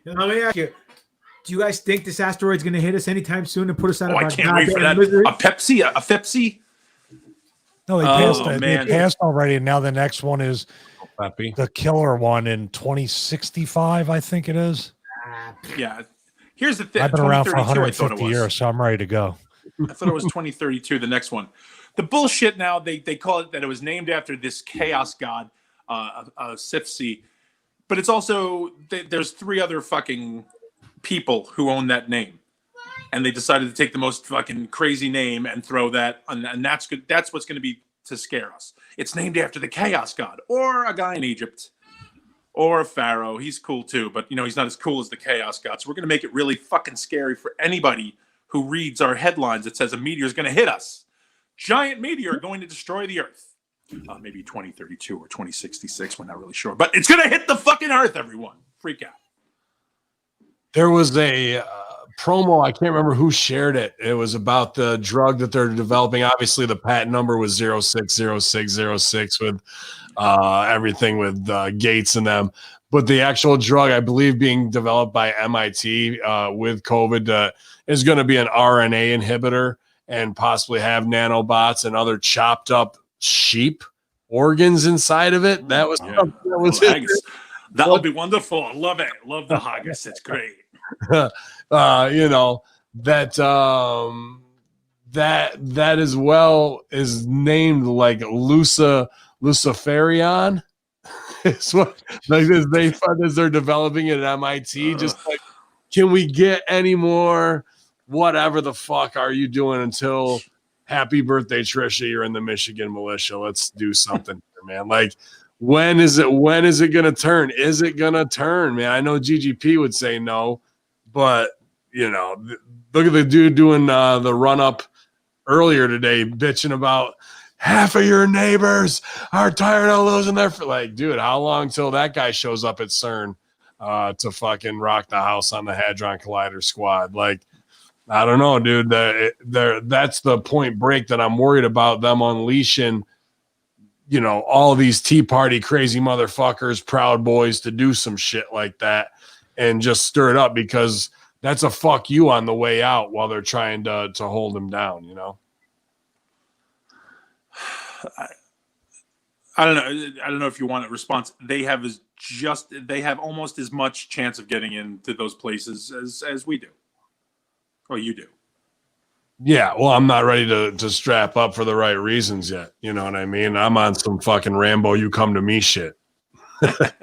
Let me ask you. Do you guys think this asteroid's going to hit us anytime soon and put us out of our I can't wait for that. misery? A Pepsi? No, they passed already, and now the next one is the killer one in 2065, I think it is. Yeah. Here's the thing. I've been around for 150 years, so I'm ready to go. I thought it was 2032, the next one. The bullshit now, they call it that it was named after this chaos god, Sifsi. But it's also, there's 3 other fucking people who own that name, and they decided to take the most fucking crazy name and throw that, and that's good. That's what's going to be to scare us. It's named after the chaos god, or a guy in Egypt, or a pharaoh. He's cool too, but he's not as cool as the chaos god. So we're going to make it really fucking scary for anybody who reads our headlines that says a meteor is going to hit us. Giant meteor going to destroy the earth. Maybe 2032 or 2066. We're not really sure, but it's going to hit the fucking earth. Everyone freak out. There was a promo. I can't remember who shared it. It was about the drug that they're developing. Obviously, the patent number was 060606 with everything with Gates and them. But the actual drug, I believe, being developed by MIT with COVID is going to be an RNA inhibitor and possibly have nanobots and other chopped up sheep organs inside of it. That was that would be wonderful. I love it. Love the haggis. It's great. That as well is named like Luciferion. It's what like this they find as they're developing it at MIT. Just like, can we get any more? Whatever the fuck are you doing until happy birthday, Trisha? You're in the Michigan militia. Let's do something here, man. Like, when is it gonna turn? Is it gonna turn, man? I know GGP would say no, but look at the dude doing the run up earlier today, bitching about half of your neighbors are tired of losing their like, dude, how long till that guy shows up at CERN to fucking rock the house on the Hadron Collider squad? Like, I don't know, dude. That's the Point Break that I'm worried about, them unleashing, all these Tea Party crazy motherfuckers, Proud Boys, to do some shit like that and just stir it up, because that's a fuck you on the way out while they're trying to hold him down, you know? I don't know. I don't know if you want a response. They have almost as much chance of getting into those places as we do. Or you do. Yeah, well, I'm not ready to strap up for the right reasons yet. You know what I mean? I'm on some fucking Rambo, you come to me shit. I'm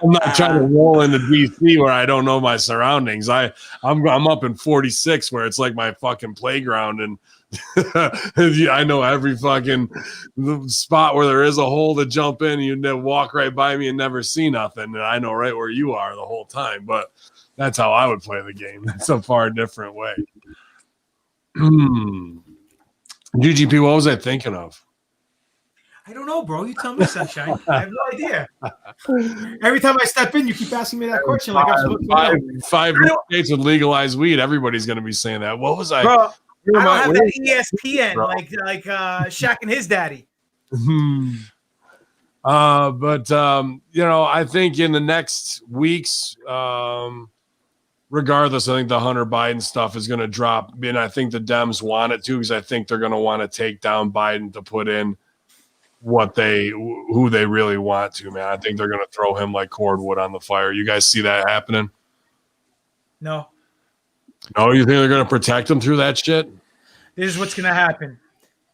not trying to roll into DC where I don't know my surroundings. I'm up in 46 where it's like my fucking playground, and I know every fucking spot where there is a hole to jump in. You walk right by me and never see nothing, and I know right where you are the whole time. But that's how I would play the game. It's a far different way. GGP, what was I thinking of? I don't know, bro. You tell me, Sunshine. I have no idea. Every time I step in, you keep asking me that question. Like I'm supposed to know. Five states with legalized weed. Everybody's going to be saying that. What was I? Bro, I don't have that ESPN bro? like Shaq and his daddy. But you know, I think in the next weeks, regardless, I think the Hunter Biden stuff is going to drop, and I think the Dems want it to, because I think they're going to want to take down Biden to put in who they really want to, man. I think they're going to throw him like cordwood on the fire. You guys see that happening? No. No, you think they're going to protect him through that shit? This is what's going to happen.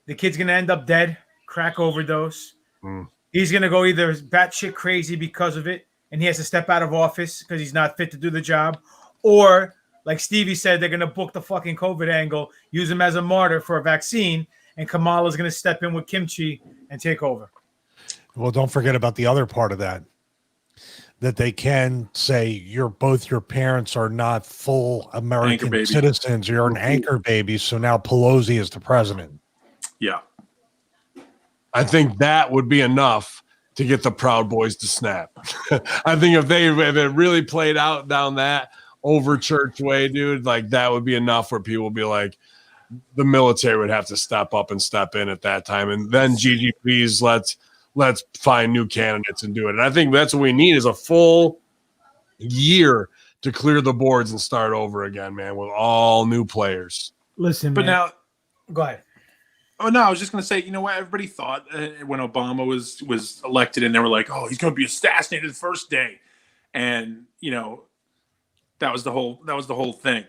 The kid's going to end up dead, crack overdose. He's going to go either batshit crazy because of it, and he has to step out of office because he's not fit to do the job. Or, like Stevie said, they're going to book the fucking COVID angle, use him as a martyr for a vaccine, and Kamala's going to step in with kimchi and take over. Well, don't forget about the other part of that they can say both your parents are not full American citizens. You're an anchor baby. So now Pelosi is the president. Yeah. I think that would be enough to get the Proud Boys to snap. I think if it really played out down that over church way, dude, like that would be enough where people would be like, the military would have to step up and step in at that time. And then GGPs, let's find new candidates and do it. And I think that's what we need is a full year to clear the boards and start over again, man, with all new players. Listen, but man. now, go ahead. Oh no, I was just going to say, you know what? Everybody thought when Obama was elected, and they were like, "Oh, he's going to be assassinated the first day," and you know, that was the whole thing.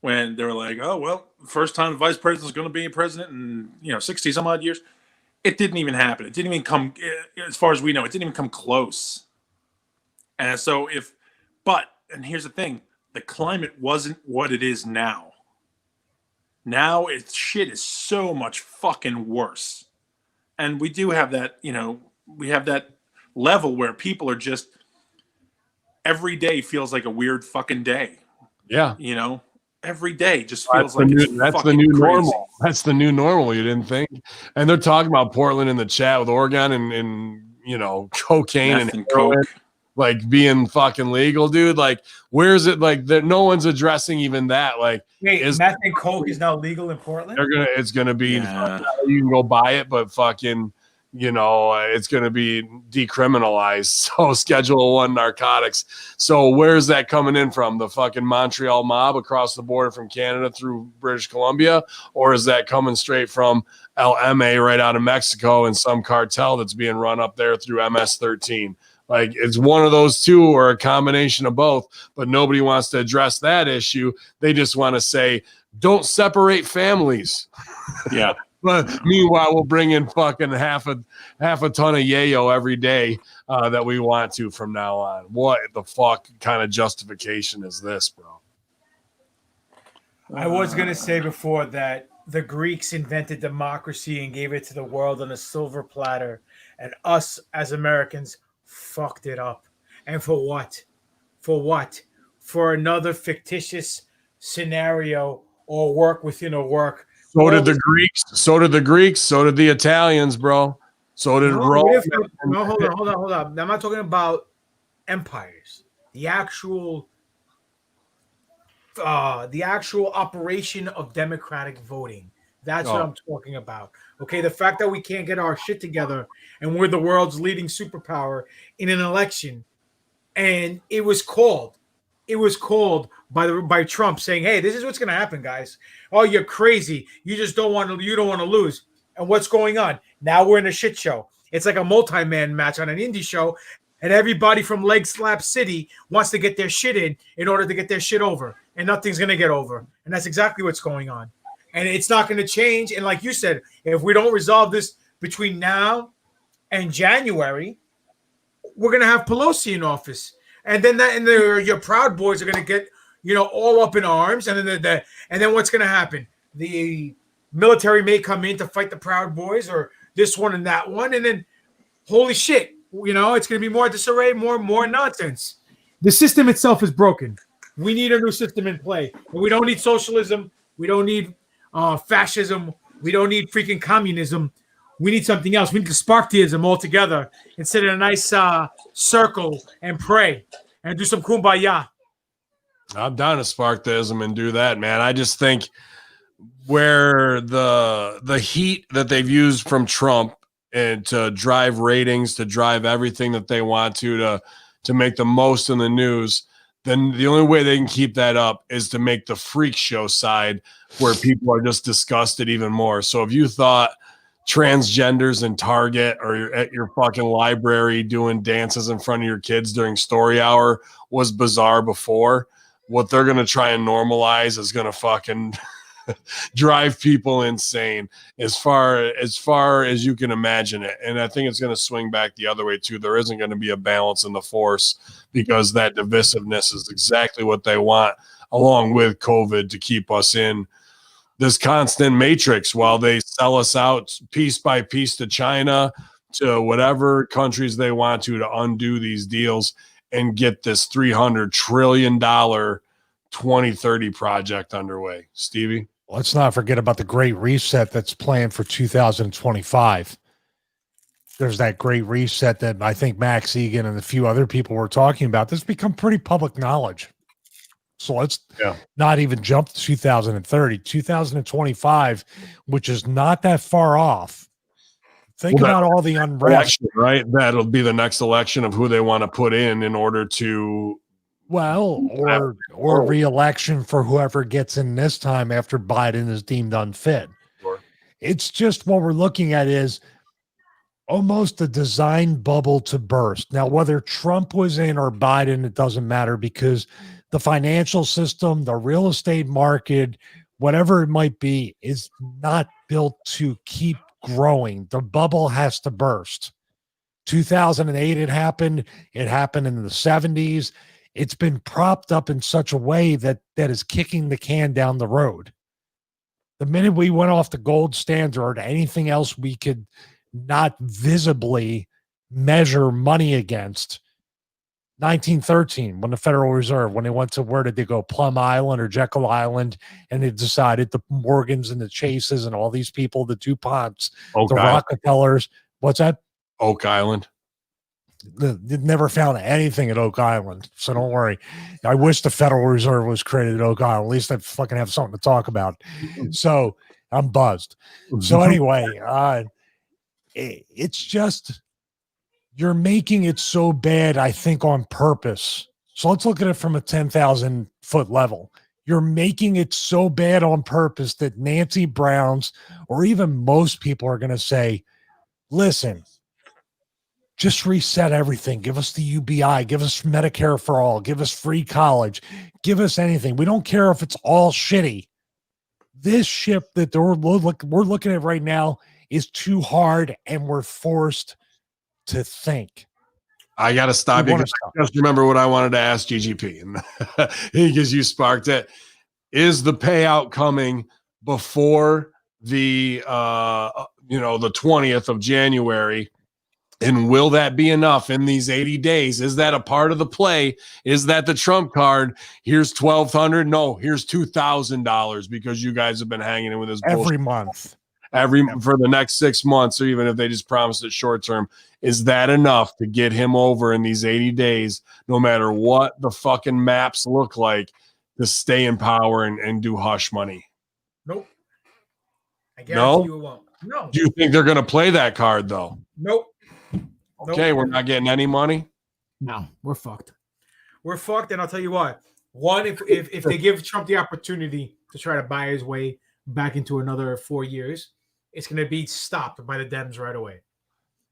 When they were like, "Oh well, first time the vice president is going to be a president in 60 some odd years," it didn't even happen. It didn't even come, as far as we know, it didn't even come close. And so and here's the thing: the climate wasn't what it is now. Now shit is so much fucking worse. And we do have that, we have that level where people are just, every day feels like a weird fucking day. Yeah. Every day just feels like that's the new normal. That's the new normal. You didn't think? And they're talking about Portland in the chat with Oregon and cocaine and coke, like being fucking legal, dude. Like, where is it? Like, no one's addressing even that. Like, meth and coke is now legal in Portland? It's gonna be. Yeah. You can go buy it, but fucking. It's going to be decriminalized. So Schedule 1 narcotics. So where's that coming in from? The fucking Montreal mob across the border from Canada through British Columbia? Or is that coming straight from LMA right out of Mexico and some cartel that's being run up there through MS-13? Like, it's one of those two or a combination of both, but nobody wants to address that issue. They just want to say, don't separate families. Yeah. But meanwhile, we'll bring in fucking half a ton of yayo every day that we want to from now on. What the fuck kind of justification is this, bro? I was going to say before that the Greeks invented democracy and gave it to the world on a silver platter, and us as Americans fucked it up. And for what? For what? For another fictitious scenario or work within a work. So did the Greeks. So did the Italians, bro. So did Rome. No, hold on. I'm not talking about empires. The actual operation of democratic voting. That's what I'm talking about. Okay, the fact that we can't get our shit together and we're the world's leading superpower in an election, and it was called. it was called by Trump saying, "Hey, this is what's going to happen, guys. Oh, you're crazy. You just don't want to lose." And what's going on? Now we're in a shit show. It's like a multi-man match on an indie show, and everybody from Leg Slap City wants to get their shit in order to get their shit over, and nothing's going to get over. And that's exactly what's going on. And it's not going to change. And like you said, if we don't resolve this between now and January, we're going to have Pelosi in office. And then your Proud Boys are going to get, all up in arms. And then what's going to happen? The military may come in to fight the Proud Boys, or this one and that one. And then, holy shit, it's going to be more disarray, more nonsense. The system itself is broken. We need a new system in play. And we don't need socialism. We don't need fascism. We don't need freaking communism. We need something else. We need to Sparktism altogether and sit in a nice circle and pray and do some kumbaya. I'm down to Sparktism and do that, man. I just think where the heat that they've used from Trump and to drive ratings, to drive everything that they want to make the most in the news, then the only way they can keep that up is to make the freak show side where people are just disgusted even more. So if you thought transgenders in Target or at your fucking library doing dances in front of your kids during story hour was bizarre before, what they're going to try and normalize is going to fucking drive people insane as far as you can imagine it. And I think it's going to swing back the other way too. There isn't going to be a balance in the force because that divisiveness is exactly what they want, along with COVID, to keep us in this constant matrix while they sell us out piece by piece to China, to whatever countries they want to undo these deals and get this $300 trillion 2030 project underway. Stevie? Let's not forget about the Great Reset that's planned for 2025. There's that Great Reset that I think Max Egan and a few other people were talking about. This has become pretty public knowledge. So let's not even jump to 2030, 2025, which is not that far off. Think about all the unrest. Election, right? That'll be the next election of who they want to put in order to. Well, or re-election for whoever gets in this time after Biden is deemed unfit. Sure. It's just what we're looking at is almost a design bubble to burst. Now, whether Trump was in or Biden, it doesn't matter because the financial system, the real estate market, whatever it might be, is not built to keep growing. The bubble has to burst. 2008, it happened. It happened in the 70s. It's been propped up in such a way that is kicking the can down the road. The minute we went off the gold standard, anything else we could not visibly measure money against, 1913, when the Federal Reserve, when they went to, where did they go, Plum Island or Jekyll Island, and they decided the Morgans and the Chases and all these people, the DuPonts, the Rockefellers, what's that? Oak Island. They never found anything at Oak Island, so don't worry. I wish the Federal Reserve was created at Oak Island. At least I'd fucking have something to talk about. So I'm buzzed. So anyway, it's just you're making it so bad, I think, on purpose. So let's look at it from a 10,000 foot level. You're making it so bad on purpose that Nancy Brown's or even most people are going to say, listen, just reset everything. Give us the UBI. Give us Medicare for all. Give us free college. Give us anything. We don't care if it's all shitty. This ship that we're looking at right now is too hard, and we're forced to think. I got to stop you because I just remember what I wanted to ask GGP because you sparked it. Is the payout coming before the the 20th of January? And will that be enough in these 80 days? Is that a part of the play? Is that the Trump card? Here's $1,200. No, here's $2,000 because you guys have been hanging in with this every month, for the next 6 months, or even if they just promised it short term. Is that enough to get him over in these 80 days, no matter what the fucking maps look like, to stay in power and do hush money? Nope. I guarantee you it won't. No. Do you think they're going to play that card though? Nope. Okay, we're not getting any money. No, we're fucked. We're fucked, and I'll tell you what. One, if they give Trump the opportunity to try to buy his way back into another 4 years, it's going to be stopped by the Dems right away.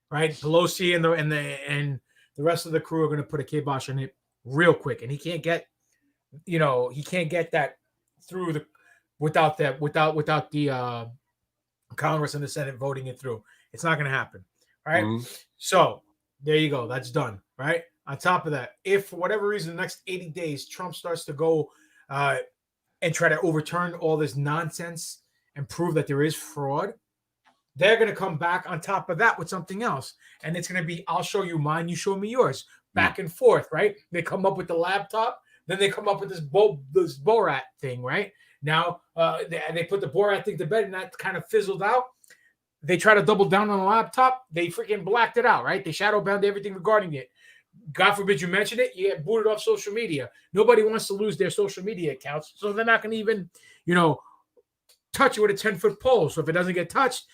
Right? Pelosi and the rest of the crew are going to put a kibosh on it real quick, and he can't get that through without the Congress and the Senate voting it through. It's not going to happen. Right? Mm-hmm. So there you go. That's done. Right? On top of that, if for whatever reason the next 80 days Trump starts to go and try to overturn all this nonsense and prove that there is fraud, they're going to come back on top of that with something else. And it's going to be, I'll show you mine, you show me yours. Back and forth, right? They come up with the laptop, then they come up with this Borat thing, right? Now they put the Borat thing to bed, and that kind of fizzled out. They try to double down on the laptop. They freaking blacked it out, right? They shadow banned everything regarding it. God forbid you mention it, you get booted off social media. Nobody wants to lose their social media accounts, so they're not going to even, touch it with a 10-foot pole. So if it doesn't get touched,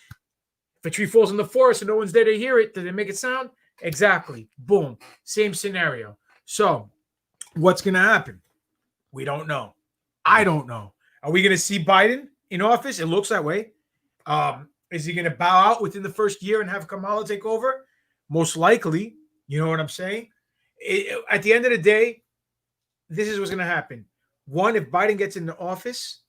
if a tree falls in the forest and no one's there to hear it, does it make it sound? Exactly. Boom. Same scenario. So what's going to happen? We don't know. I don't know. Are we going to see Biden in office? It looks that way. Is he going to bow out within the first year and have Kamala take over? Most likely. You know what I'm saying? At the end of the day, this is what's going to happen. One, if Biden gets into office,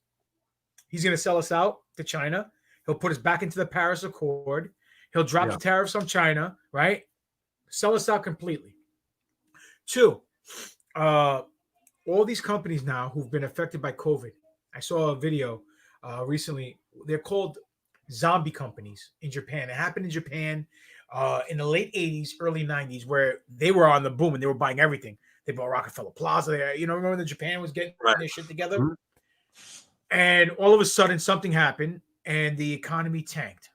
he's going to sell us out to China. He'll put us back into the Paris Accord. He'll drop the tariffs on China, right? Sell us out completely. Two, all these companies now who've been affected by COVID. I saw a video recently. They're called zombie companies in Japan. It happened in Japan in the late 80s, early 90s, where they were on the boom and they were buying everything. They bought Rockefeller Plaza there. Remember when Japan was getting their shit together? Mm-hmm. And all of a sudden something happened and the economy tanked.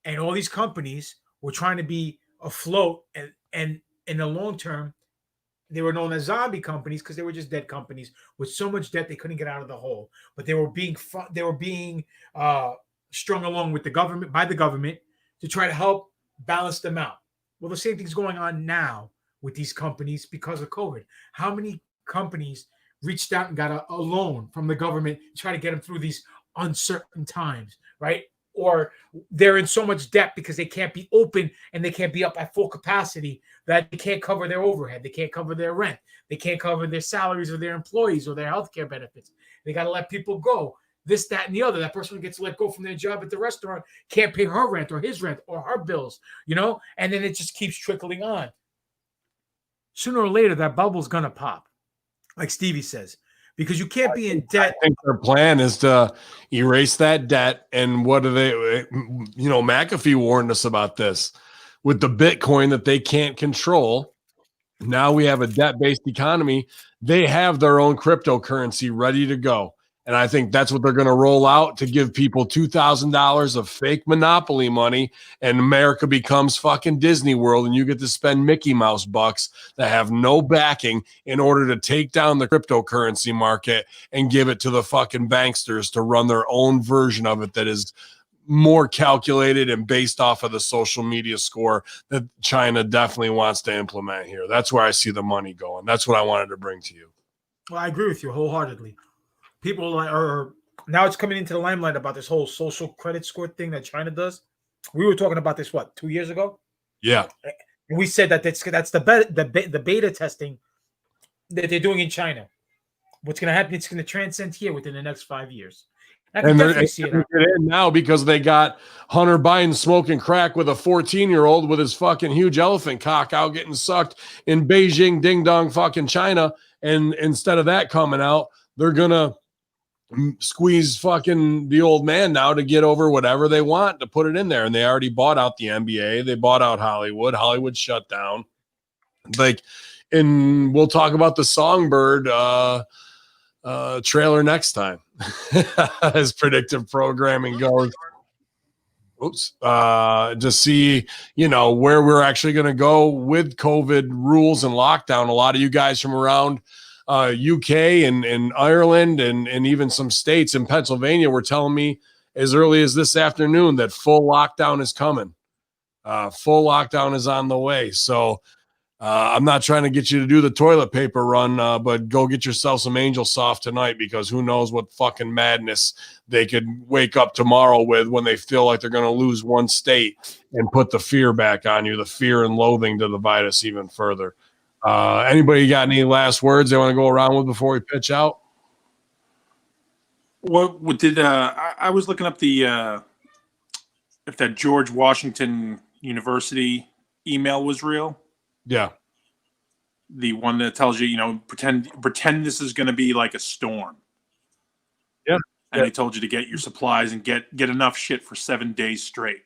And all these companies were trying to be afloat, and in the long term, they were known as zombie companies because they were just dead companies with so much debt they couldn't get out of the hole. But they were being strung along with the government by the government to try to help balance them out. Well, the same thing's going on now with these companies because of COVID. How many companies reached out and got a loan from the government to try to get them through these uncertain times, right? Or they're in so much debt because they can't be open and they can't be up at full capacity that they can't cover their overhead. They can't cover their rent. They can't cover their salaries of their employees or their healthcare benefits. They got to let people go. This, that, and the other. That person gets let go from their job at the restaurant, can't pay her rent or his rent or her bills, and then it just keeps trickling on. Sooner or later, that bubble's going to pop, like Stevie says, because you can't be in debt. I think their plan is to erase that debt. And what do they, McAfee warned us about this with the Bitcoin that they can't control. Now we have a debt-based economy. They have their own cryptocurrency ready to go. And I think that's what they're going to roll out to give people $2,000 of fake monopoly money, and America becomes fucking Disney World, and you get to spend Mickey Mouse bucks that have no backing in order to take down the cryptocurrency market and give it to the fucking banksters to run their own version of it that is more calculated and based off of the social media score that China definitely wants to implement here. That's where I see the money going. That's what I wanted to bring to you. Well, I agree with you wholeheartedly. People are now it's coming into the limelight about this whole social credit score thing that China does. We were talking about this 2 years ago. Yeah, and we said that that's the beta testing that they're doing in China. What's going to happen? It's going to transcend here within the next 5 years. And they're see it now because they got Hunter Biden smoking crack with a 14-year-old with his fucking huge elephant cock out getting sucked in Beijing, ding dong, fucking China. And instead of that coming out, they're gonna squeeze fucking the old man now to get over whatever they want to put it in there. And they already bought out the NBA. They bought out Hollywood. Hollywood shut down. And we'll talk about the Songbird trailer next time as predictive programming goes. To see, where we're actually going to go with COVID rules and lockdown. A lot of you guys from around UK and Ireland and even some states in Pennsylvania were telling me as early as this afternoon that full lockdown is coming. Full lockdown is on the way. So I'm not trying to get you to do the toilet paper run, but go get yourself some Angel Soft tonight, because who knows what fucking madness they could wake up tomorrow with when they feel like they're going to lose one state and put the fear back on you, the fear and loathing to divide us even further. Anybody got any last words they want to go around with before we pitch out? What did I was looking up the if that George Washington University email was real. Yeah. The one that tells you, pretend this is going to be like a storm. Yeah. And they told you to get your supplies and get enough shit for 7 days straight.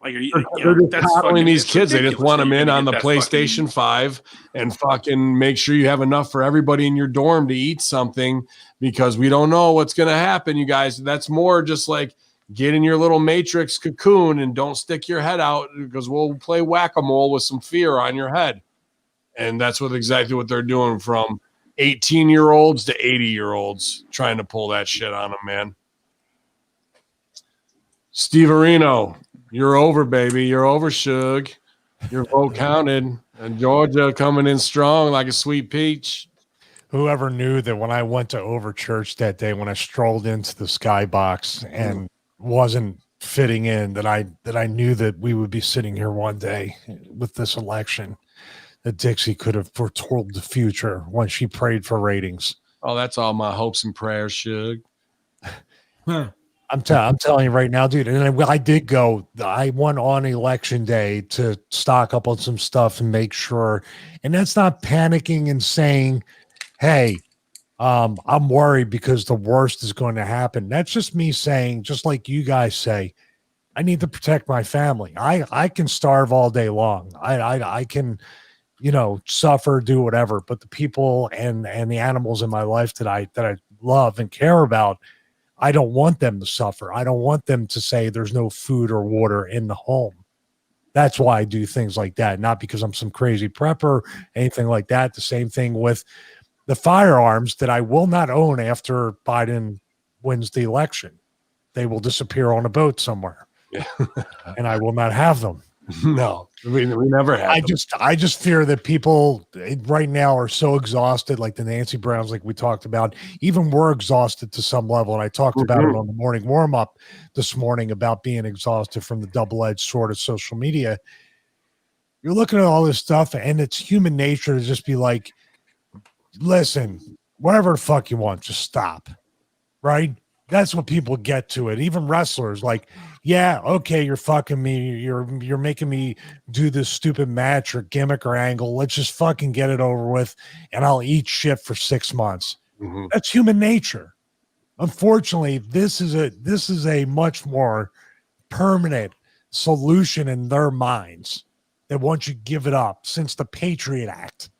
Like, they're just coddling these kids. They just want them in on the PlayStation PlayStation 5 and fucking make sure you have enough for everybody in your dorm to eat something, because we don't know what's going to happen, you guys. That's more just like, get in your little matrix cocoon and don't stick your head out, because we'll play whack-a-mole with some fear on your head. And that's exactly what they're doing, from 18-year-olds to 80-year-olds, trying to pull that shit on them, man. Steve Areno, you're over, baby. You're over, Suge. Your vote counted. And Georgia coming in strong like a sweet peach. Whoever knew that when I went to Overchurch that day, when I strolled into the skybox and wasn't fitting in, that I knew that we would be sitting here one day with this election, that Dixie could have foretold the future when she prayed for ratings. Oh, that's all my hopes and prayers, Suge. I'm telling you right now, dude. And I did go. I went on election day to stock up on some stuff and make sure. And that's not panicking and saying, "Hey, I'm worried because the worst is going to happen." That's just me saying, just like you guys say, I need to protect my family. I can starve all day long. I can, suffer, do whatever. But the people and the animals in my life that I love and care about, I don't want them to suffer. I don't want them to say there's no food or water in the home. That's why I do things like that, not because I'm some crazy prepper, anything like that. The same thing with the firearms that I will not own after Biden wins the election. They will disappear on a boat somewhere. Yeah. And I will not have them. No, we never have. I just fear that people right now are so exhausted, like the Nancy Browns, like we talked about. Even we're exhausted to some level, and I talked about it on the morning warm up this morning about being exhausted from the double-edged sword of social media. You're looking at all this stuff, and it's human nature to just be like, listen, whatever the fuck you want, just stop, right? That's what people get to it. Even wrestlers, like, yeah, okay, you're fucking me. You're making me do this stupid match or gimmick or angle. Let's just fucking get it over with, and I'll eat shit for 6 months. Mm-hmm. That's human nature. Unfortunately, this is a much more permanent solution in their minds that once you give it up, since the Patriot Act,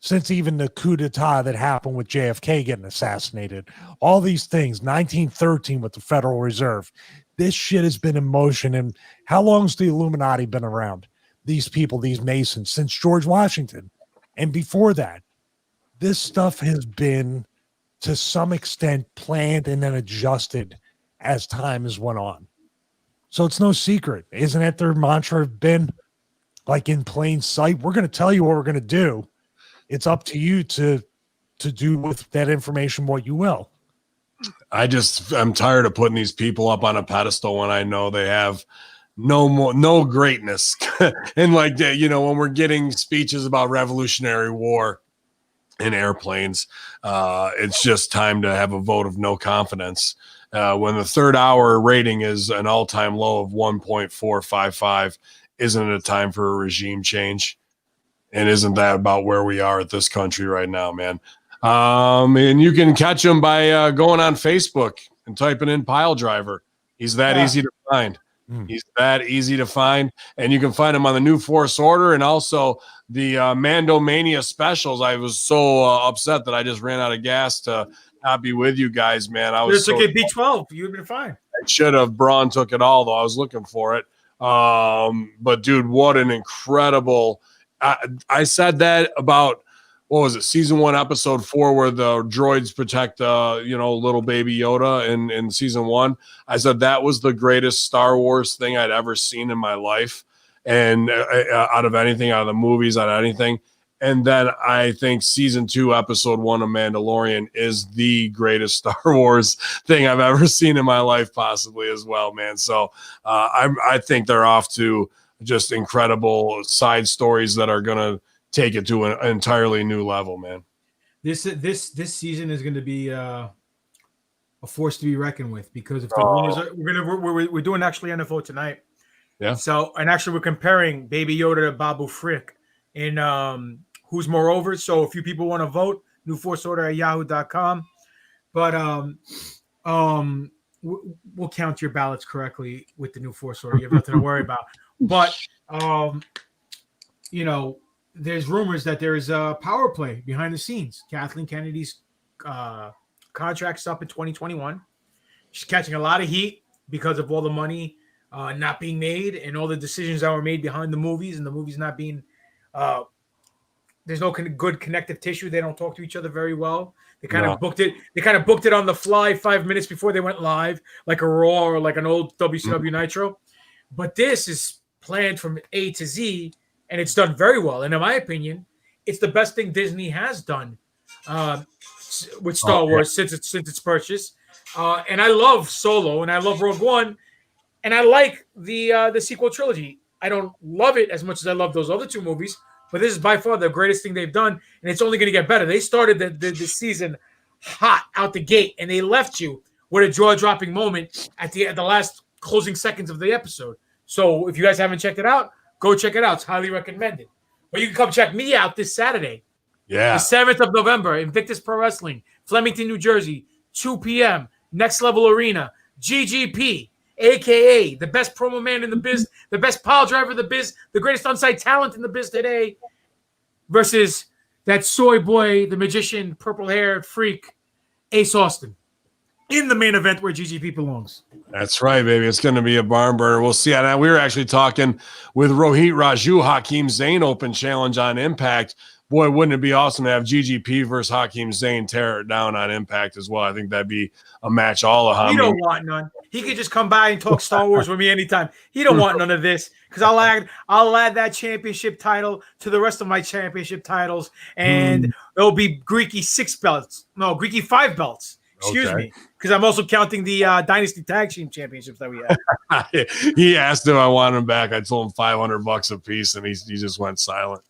since even the coup d'etat that happened with JFK getting assassinated, all these things, 1913 with the Federal Reserve, this shit has been in motion. And how long's the Illuminati been around? These people, these Masons, since George Washington. And before that, this stuff has been to some extent planned and then adjusted as time has went on. So it's no secret. Isn't that their mantra been? Like, in plain sight, we're going to tell you what we're going to do. It's up to you to do with that information what you will. I'm tired of putting these people up on a pedestal when I know they have no greatness. And like that, when we're getting speeches about Revolutionary War and airplanes, it's just time to have a vote of no confidence. When the third hour rating is an all-time low of 1.455, isn't it a time for a regime change? And isn't that about where we are at this country right now, man? And you can catch him by going on Facebook and typing in Pile Driver. He's that easy to find. He's that easy to find. And you can find him on the New Force Order and also the Mando Mania specials. I was so upset that I just ran out of gas to not be with you guys, man. I was took a B12. You would have been fine. I should have. Braun took it all, though. I was looking for it. But, dude, what an incredible – I said that about, what was it, season 1, episode 4, where the droids protect, little baby Yoda in season 1. I said that was the greatest Star Wars thing I'd ever seen in my life. and out of anything, out of the movies, out of anything. And then I think season 2, episode 1 of Mandalorian is the greatest Star Wars thing I've ever seen in my life, possibly as well, man. So I think they're off to just incredible side stories that are going to take it to an entirely new level, man. This season is going to be a force to be reckoned with, because if the rumors are, we're doing actually NFO tonight. Yeah. So, and actually we're comparing Baby Yoda to Babu Frick in Who's Moreover. So if you people want to vote, New Force Order at yahoo.com. But we'll count your ballots correctly with the New Force Order. You have nothing to worry about. But you know, there's rumors that there is a power play behind the scenes. Kathleen Kennedy's contract's up in 2021. She's catching a lot of heat because of all the money not being made and all the decisions that were made behind the movies, and the movies not being there's no good connective tissue. They don't talk to each other very well. They kind of booked it. They kind of booked it on the fly 5 minutes before they went live, like a Raw or like an old WCW Nitro. But this is planned from A to Z, and it's done very well. And in my opinion, it's the best thing Disney has done with Star Wars since its purchase. And I love Solo, and I love Rogue One, and I like the sequel trilogy. I don't love it as much as I love those other 2 movies, but this is by far the greatest thing they've done, and it's only going to get better. They started the season hot out the gate, and they left you with a jaw-dropping moment at the last closing seconds of the episode. So if you guys haven't checked it out, go check it out. It's highly recommended. But you can come check me out this Saturday, the 7th of November, Invictus Pro Wrestling, Flemington, New Jersey, 2 p.m., Next Level Arena, GGP, a.k.a. the best promo man in the biz, the best pile driver in the biz, the greatest on-site talent in the biz today, versus that soy boy, the magician, purple-haired freak, Ace Austin, in the main event where GGP belongs. That's right, baby. It's going to be a barn burner. We'll see. And we were actually talking with Rohit Raju, Hakeem Zayn Open Challenge on Impact. Boy, wouldn't it be awesome to have GGP versus Hakeem Zayn tear it down on Impact as well? I think that'd be a match all of He don't want none. He could just come by and talk Star Wars with me anytime. He don't want none of this, because I'll add that championship title to the rest of my championship titles, and it'll be Greeky 6 belts. No, Greeky 5 belts. Excuse me, because I'm also counting the Dynasty Tag Team Championships that we have. He asked if I want him back. I told him $500 a piece, and he just went silent.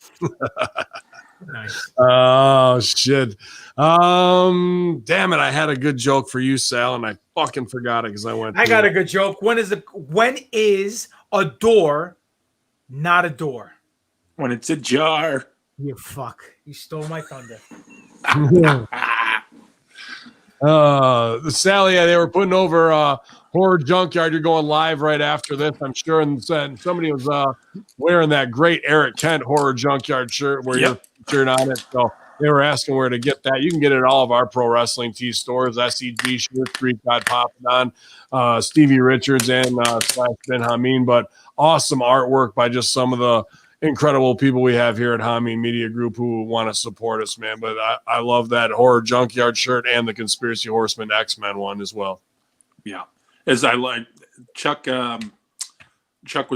Nice. Oh shit! Damn it! I had a good joke for you, Sal, and I fucking forgot it because I got a good joke. When is a door not a door? When it's a jar. You fuck! You stole my thunder. Sally, they were putting over Horror Junkyard. You're going live right after this, I'm sure. And somebody was wearing that great Eric Kent Horror Junkyard shirt where you're featured on it. So they were asking where to get that. You can get it at all of our pro wrestling tee stores. SEG, Shirt Street, got popping on. Stevie Richards and / Ben Hameen. But awesome artwork by just some of the incredible people we have here at Hameen Media Group who want to support us, man. But I love that Horror Junkyard shirt and the Conspiracy Horsemen X-Men one as well. Yeah. As I like Chuck was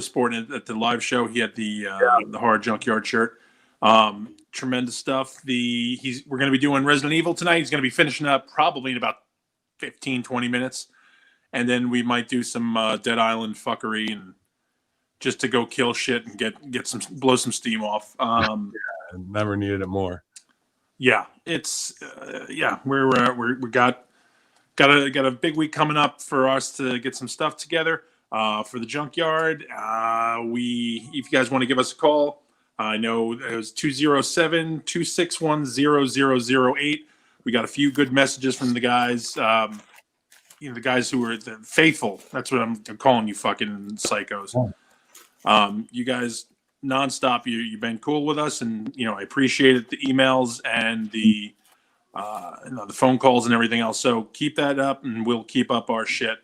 sporting it at the live show. He had the Horror Junkyard shirt. Tremendous stuff. We're going to be doing Resident Evil tonight. He's going to be finishing up probably in about 15, 20 minutes. And then we might do some Dead Island fuckery and just to go kill shit and blow some steam off. Never needed it more. Yeah, it's we got a big week coming up for us to get some stuff together for the junkyard. If you guys want to give us a call, I know it was 207-261-0008. We got a few good messages from the guys. The guys who are the faithful. That's what I'm calling you, fucking psychos. You guys nonstop. You've been cool with us, and I appreciate it. The emails and the phone calls and everything else. So keep that up, and we'll keep up our shit.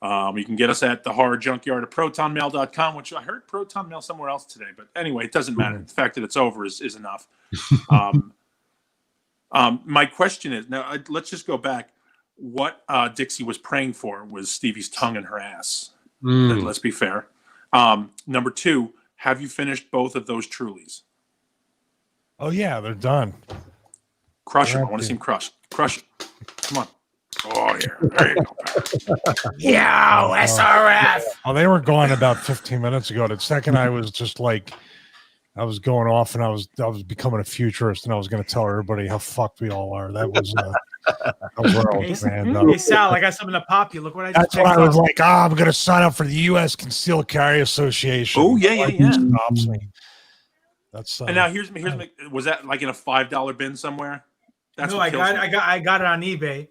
You can get us at the Horror Junkyard at protonmail.com, which I heard Proton Mail somewhere else today. But anyway, it doesn't matter. The fact that it's over is enough. My question is, now let's just go back. What Dixie was praying for was Stevie's tongue in her ass. Let's be fair. Number 2, Have you finished both of those Trulies? Oh yeah, they're done. Crush them. I want to see them crush. Crush it. Come on. Oh, yeah. There you go. Yo, SRF. Oh, they were gone about 15 minutes ago. The second I was just like, I was going off and I was becoming a futurist and I was going to tell everybody how fucked we all are. That was Hey, Sal, I got something to pop you. Look what I just That's picked why I was up. like, I'm going to sign up for the U.S. Concealed Carry Association. Oh, yeah. Stops me. That's And now here's was that like in a $5 bin somewhere? No, I got it on eBay.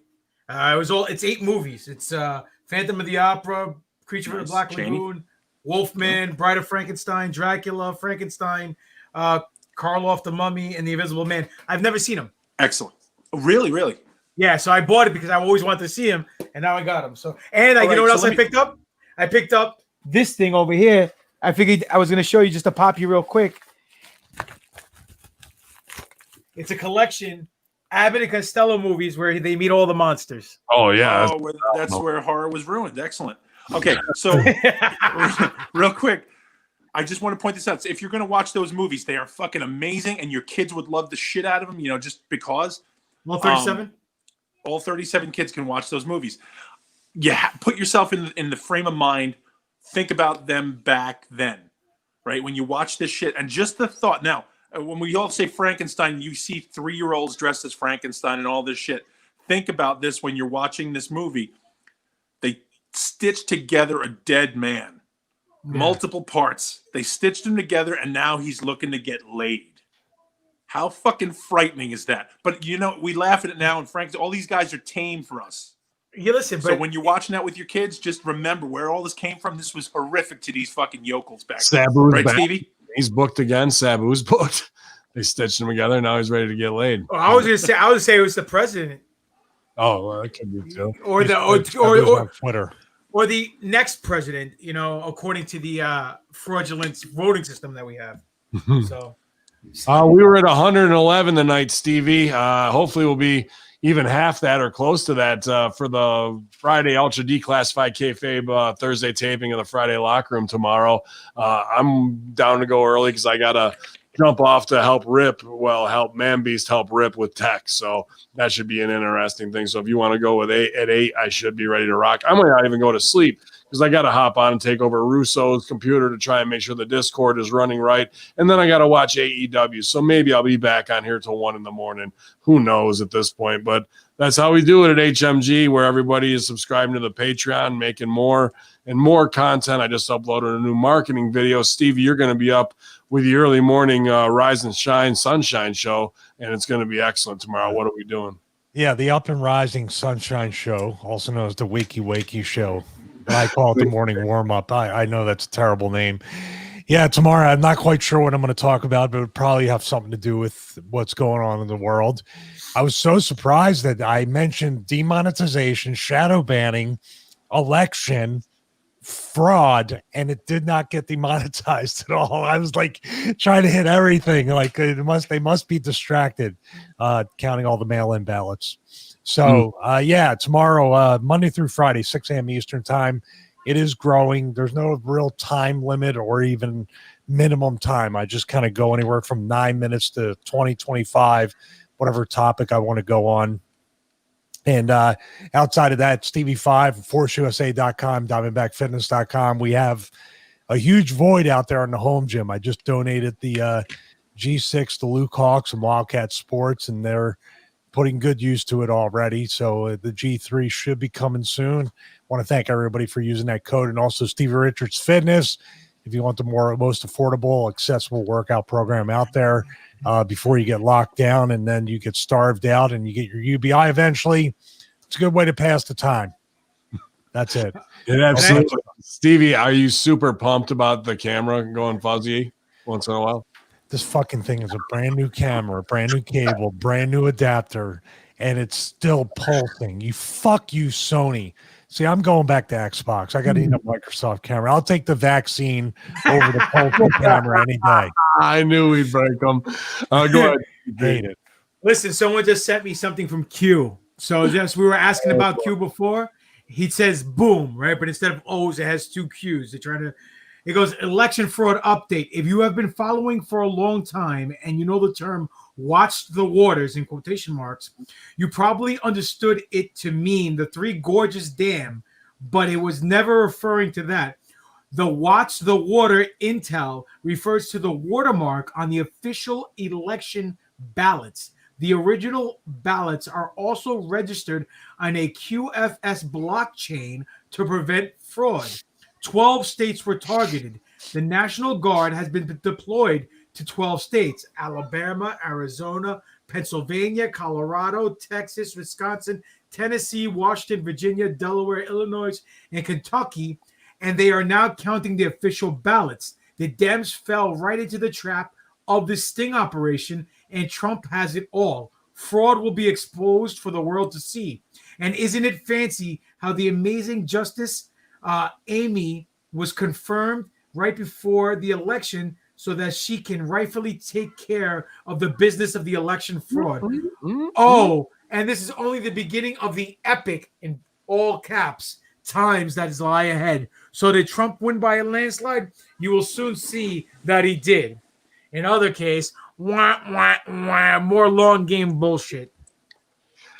It's 8 movies. It's Phantom of the Opera, Creature from the Black Lagoon, Wolfman, Bride of Frankenstein, Dracula, Frankenstein, Karloff the Mummy, and The Invisible Man. I've never seen them. Excellent. Really? Yeah, so I bought it because I always wanted to see him, and now I got him. So, and you know what else I picked up? I picked up this thing over here. I figured I was going to show you just to pop you real quick. It's a collection, Abbott and Costello movies where they meet all the monsters. Oh yeah, that's where horror was ruined. Excellent. Okay, so real quick, I just want to point this out. So if you're going to watch those movies, they are fucking amazing, and your kids would love the shit out of them. Just because. All 37. All 37 kids can watch those movies. Put yourself in the frame of mind. Think about them back then, right? When you watch this shit, and just the thought. Now, when we all say Frankenstein, you see 3-year-olds dressed as Frankenstein and all this shit. Think about this when you're watching this movie. They stitched together a dead man, multiple parts. They stitched him together, and now he's looking to get laid. How fucking frightening is that? But we laugh at it now, and Frank, all these guys are tame for us. Yeah, listen. So when you're watching that with your kids, just remember where all this came from. This was horrific to these fucking yokels back then. Sabu's right, back. Stevie? He's booked again. Sabu's booked. They stitched him together. Now he's ready to get laid. Oh, I was gonna say it was the president. Oh, well, that could be too. Or Twitter. Or the next president. According to the fraudulent voting system that we have. So. We were at 111 tonight, Stevie. Hopefully we'll be even half that or close to that for the Friday Ultra Declassified Kayfabe Thursday taping of the Friday Locker Room tomorrow. I'm down to go early because I got to jump off to help Man Beast help Rip with tech. So that should be an interesting thing. So if you want to go with 8, I should be ready to rock. I might not even go to sleep because I got to hop on and take over Russo's computer to try and make sure the Discord is running right. And then I got to watch AEW. So maybe I'll be back on here till 1 a.m. Who knows at this point? But that's how we do it at HMG, where everybody is subscribing to the Patreon, making more and more content. I just uploaded a new marketing video. Stevie, you're going to be up with the early morning Rise and Shine Sunshine show, and it's going to be excellent tomorrow. What are we doing? Yeah, the Up and Rising Sunshine Show, also known as the Wakey Wakey Show. I call it the morning warm-up. I know that's a terrible name. Yeah, tomorrow I'm not quite sure what I'm going to talk about, but it would probably have something to do with what's going on in the world. I was so surprised that I mentioned demonetization, shadow banning, election, fraud, and it did not get demonetized at all. I was like trying to hit everything. Like they must be distracted counting all the mail-in ballots. So tomorrow, Monday through Friday, 6 a.m. Eastern time. It is growing. There's no real time limit or even minimum time. I just kind of go anywhere from 9 minutes to 20, 25, whatever topic I want to go on. And outside of that, Stevie5, ForceUSA.com, DiamondbackFitness.com. We have a huge void out there in the home gym. I just donated the G6 to Luke Hawks and Wildcat Sports, and they're putting good use to it already. So the G3 should be coming soon. I want to thank everybody for using that code, and also Stevie Richards Fitness. If you want the most affordable, accessible workout program out there before you get locked down and then you get starved out and you get your UBI eventually, it's a good way to pass the time. That's it. Yeah, absolutely. Stevie, are you super pumped about the camera going fuzzy once in a while? This fucking thing is a brand new camera, brand new cable, brand new adapter, and it's still pulsing. You, Sony. See, I'm going back to Xbox. I got to need a Microsoft camera. I'll take the vaccine over the pulsing camera any day. I knew we'd break them. Go ahead. Hate it. Listen, someone just sent me something from Q. So just we were asking about Q before. He says boom, right? But instead of O's, it has 2 Q's. They're trying to It goes election fraud update. If you have been following for a long time and you know the term watched the waters in quotation marks, you probably understood it to mean the Three Gorges Dam, but it was never referring to that. The watch the water intel refers to the watermark on the official election ballots. The original ballots are also registered on a QFS blockchain to prevent fraud. 12 states were targeted. The National Guard has been deployed to 12 states: Alabama, Arizona, Pennsylvania, Colorado, Texas, Wisconsin, Tennessee, Washington, Virginia, Delaware, Illinois, and Kentucky, and they are now counting the official ballots. The Dems fell right into the trap of the sting operation, and Trump has it all. Fraud will be exposed for the world to see. And isn't it fancy how the amazing Justice Amy was confirmed right before the election so that she can rightfully take care of the business of the election fraud. Oh, and this is only the beginning of the epic, in all caps, times that lie ahead. So did Trump win by a landslide? You will soon see that he did. In other case, more long game bullshit.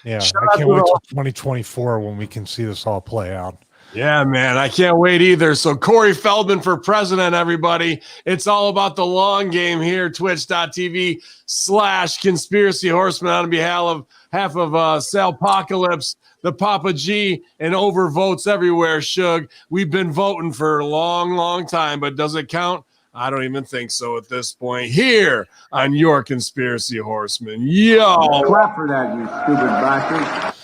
Yeah, I can't wait till 2024 when we can see this all play out. Yeah, man, I can't wait either. So Corey Feldman for president, everybody. It's all about the long game here. Twitch.tv/Conspiracy Horseman on behalf of Salpocalypse, the Papa G, and overvotes everywhere, Shug. We've been voting for a long, long time, but does it count? I don't even think so at this point. Here on your Conspiracy Horseman. Yo. Clap for that, you stupid bastard.